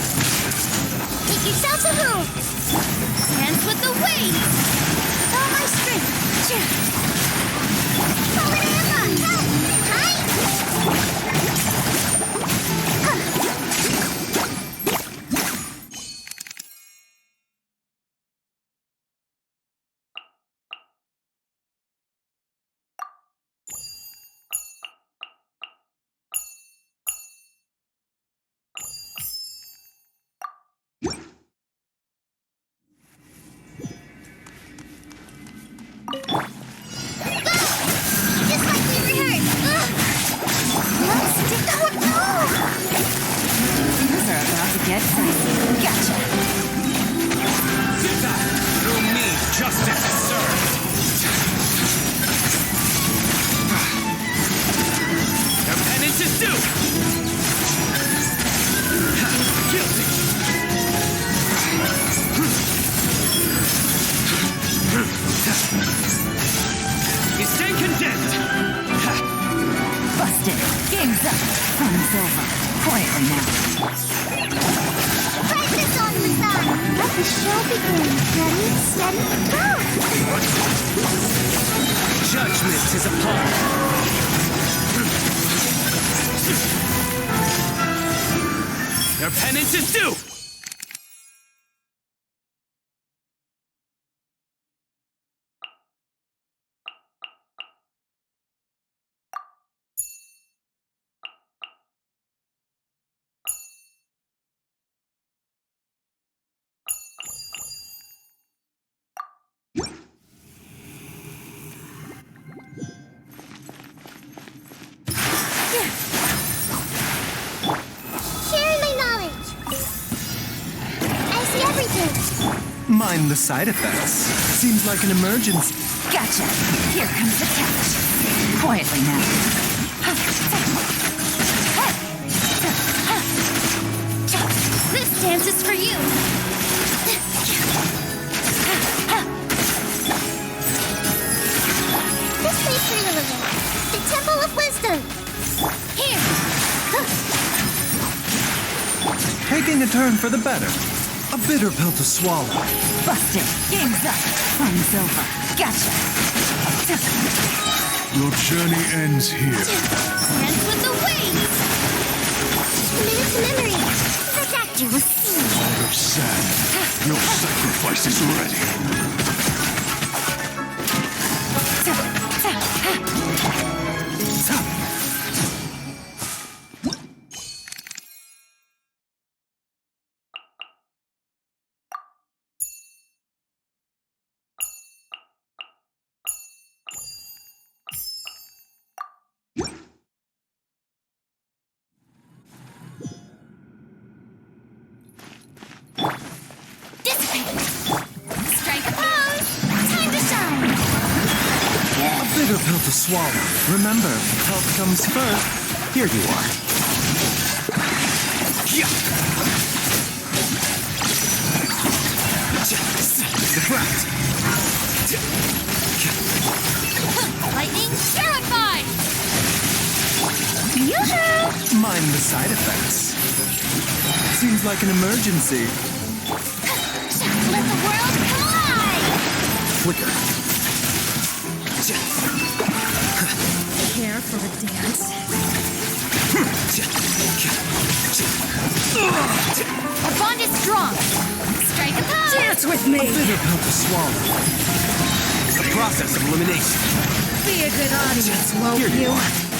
Take yourself a move. Dance with the waves. With all my strength. Forward and up. Tight. Just like we rehearsed. Things are about to get dicey. Gotcha. Through me, justice is served. Your penance is due. Guilty. You stay condemned. Busted. Game's up. Fun's over. Quietly now. Practice on the sun. Let the show begin. Ready, steady, go! Judgment is upon. Your penance is due. Sharing my knowledge. I see everything. Mind the side effects. Seems like an emergency. Gotcha. Here comes the catch. Quietly now. This dance is for you. This place we're living. The Temple of Wisdom. Here. Taking a turn for the better. A bitter pill to swallow. Busted. Game's up. Fun's over. Gotcha. Your journey ends here. Dance with the waves. Commit to memory. The doctor will see. Out of sand. Your sacrifice is ready. bitter pill to swallow. Remember, health comes first. Here you are. Surprise! Lightning terrified! Yoo-hoo! Mind the side effects. Seems like an emergency. Let the world collide! Flicker. Care for a dance? Our bond is strong. Strike a pose! Dance with me! Bitter pill to swallow. The process of elimination. Be a good audience, won't Here you you? are.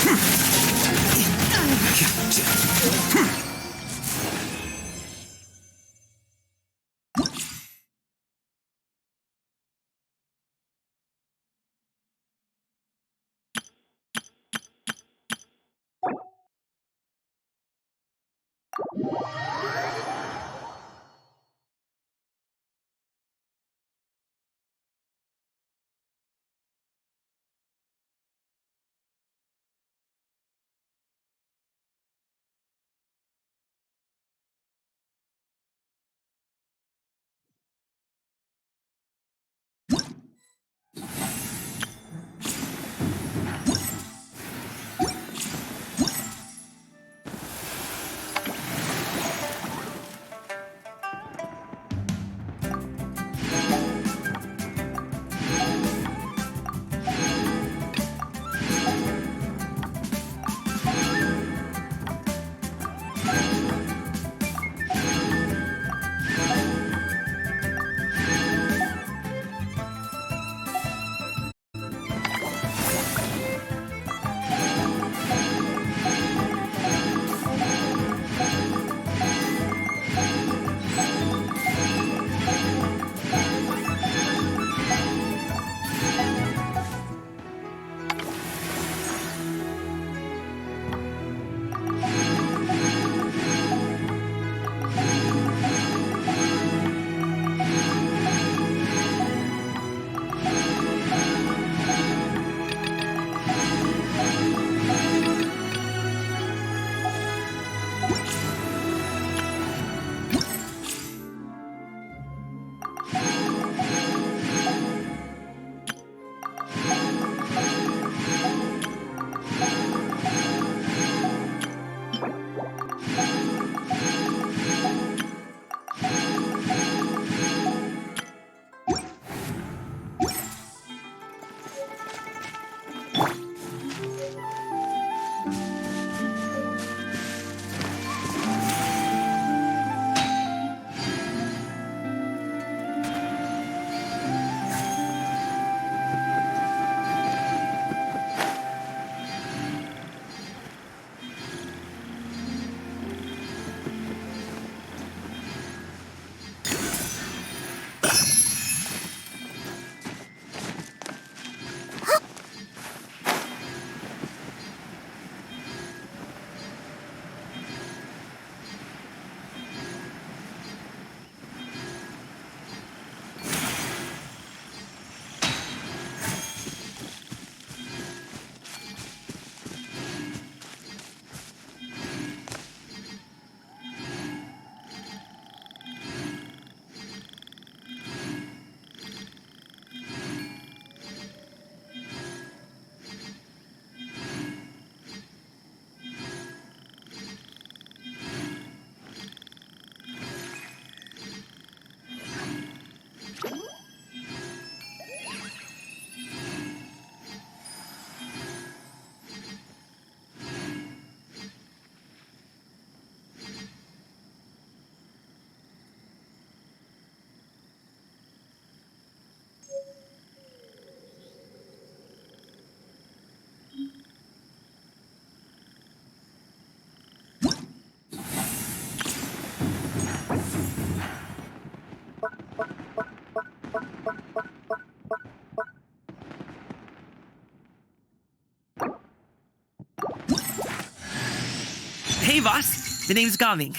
Hey, boss. The name's Gaming.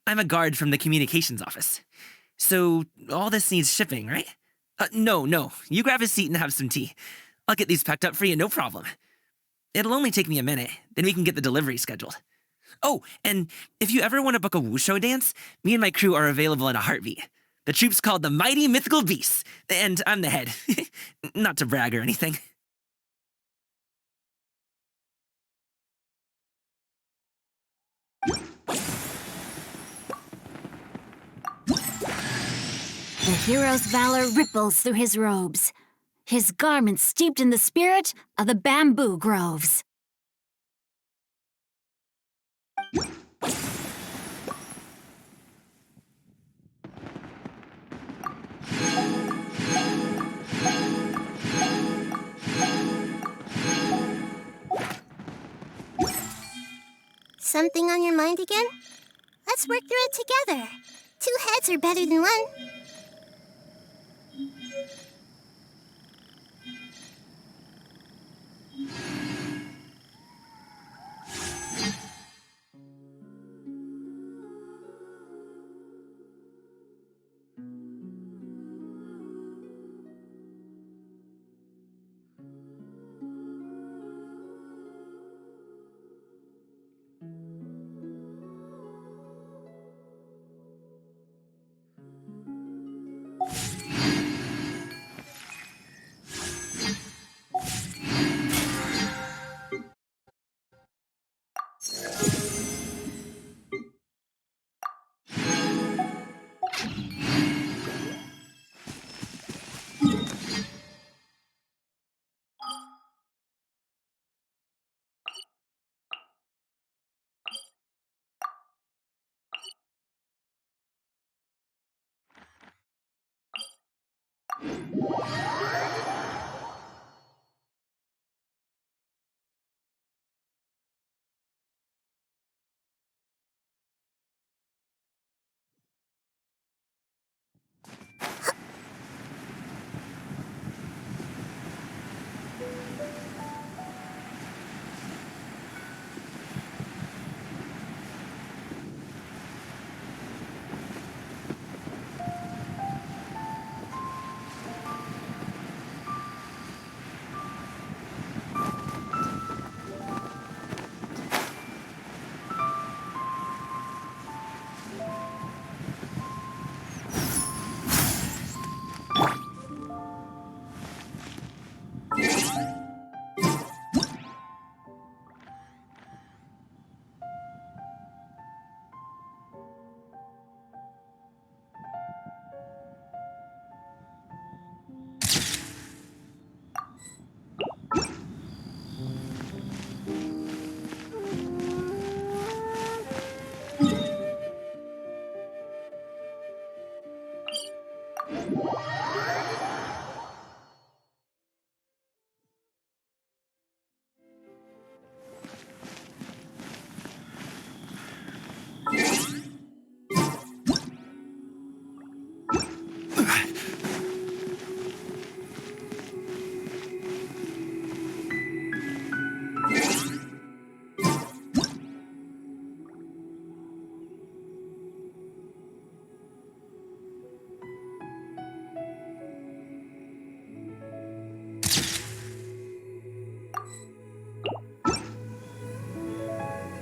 I'm a guard from the communications office. So, all this needs shipping, right? No. You grab a seat and have some tea. I'll get these packed up for you, no problem. It'll only take me a minute, then we can get the delivery scheduled. Oh, and if you ever want to book a wushu dance, me and my crew are available in a heartbeat. The troupe's called the Mighty Mythical Beasts, and I'm the head. Not to brag or anything. The hero's valor ripples through his robes, his garments steeped in the spirit of the bamboo groves. Something on your mind again? Let's work through it together. 2 heads are better than 1.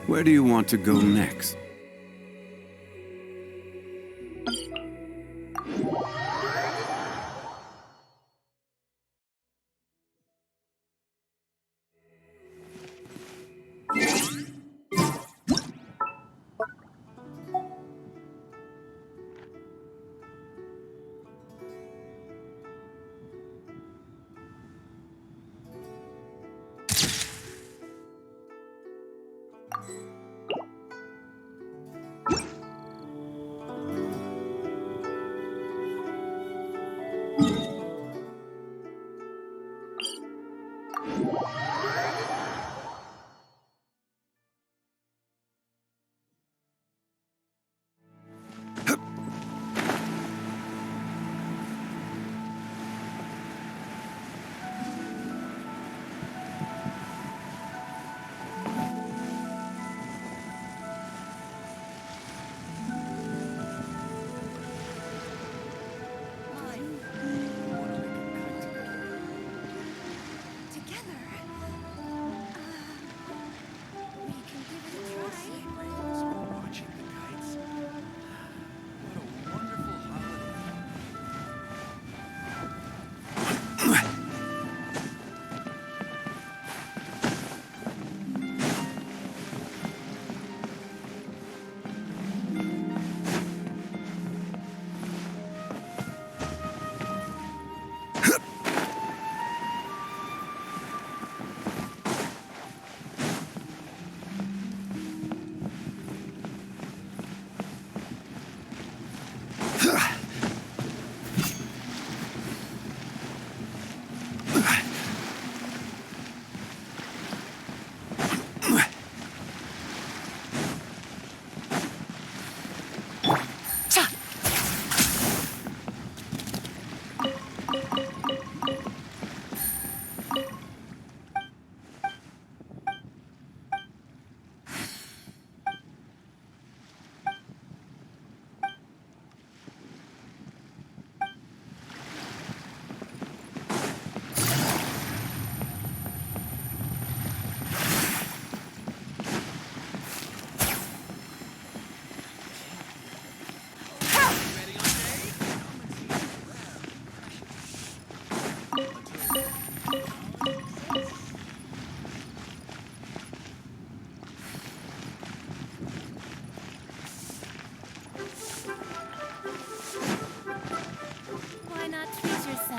Where do you want to go next?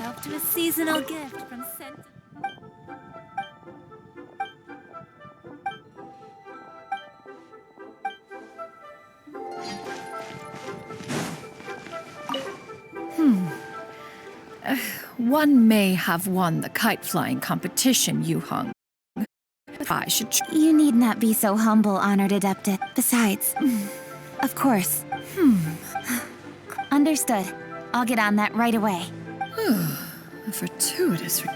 yourself to a seasonal gift from Scent. One may have won the kite flying competition, Yu Hung. I should. You need not be so humble, honored adepta. Besides, of course. Understood. I'll get on that right away. A fortuitous. Try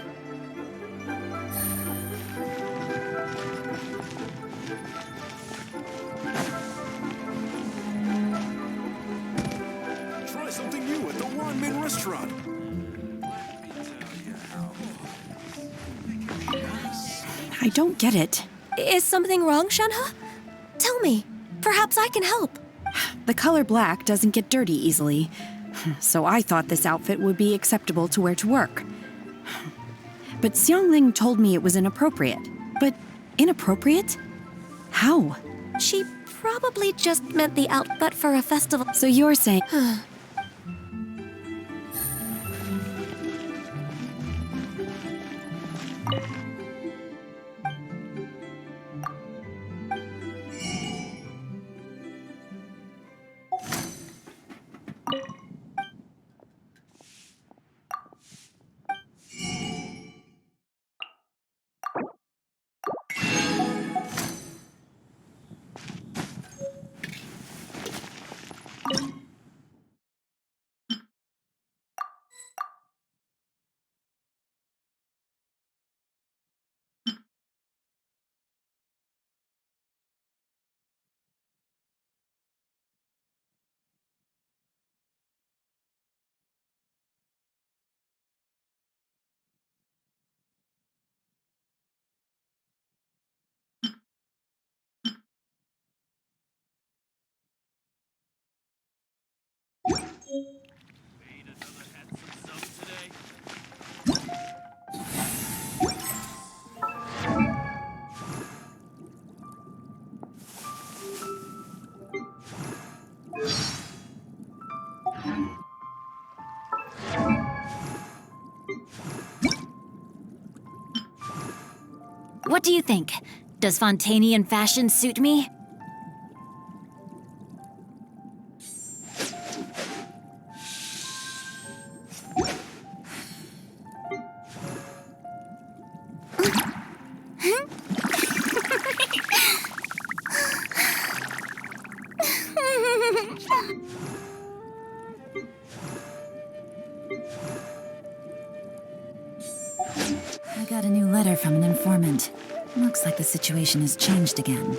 something new at the Wanmin restaurant. I don't get it. Is something wrong, Shenhe? Tell me. Perhaps I can help. The color black doesn't get dirty easily, so I thought this outfit would be acceptable to wear to work. But Xiangling told me it was inappropriate. But inappropriate? How? She probably just meant the outfit for a festival. So you're saying... What do you think? Does Fontanian fashion suit me? I got a new letter from an informant. Looks like the situation has changed again.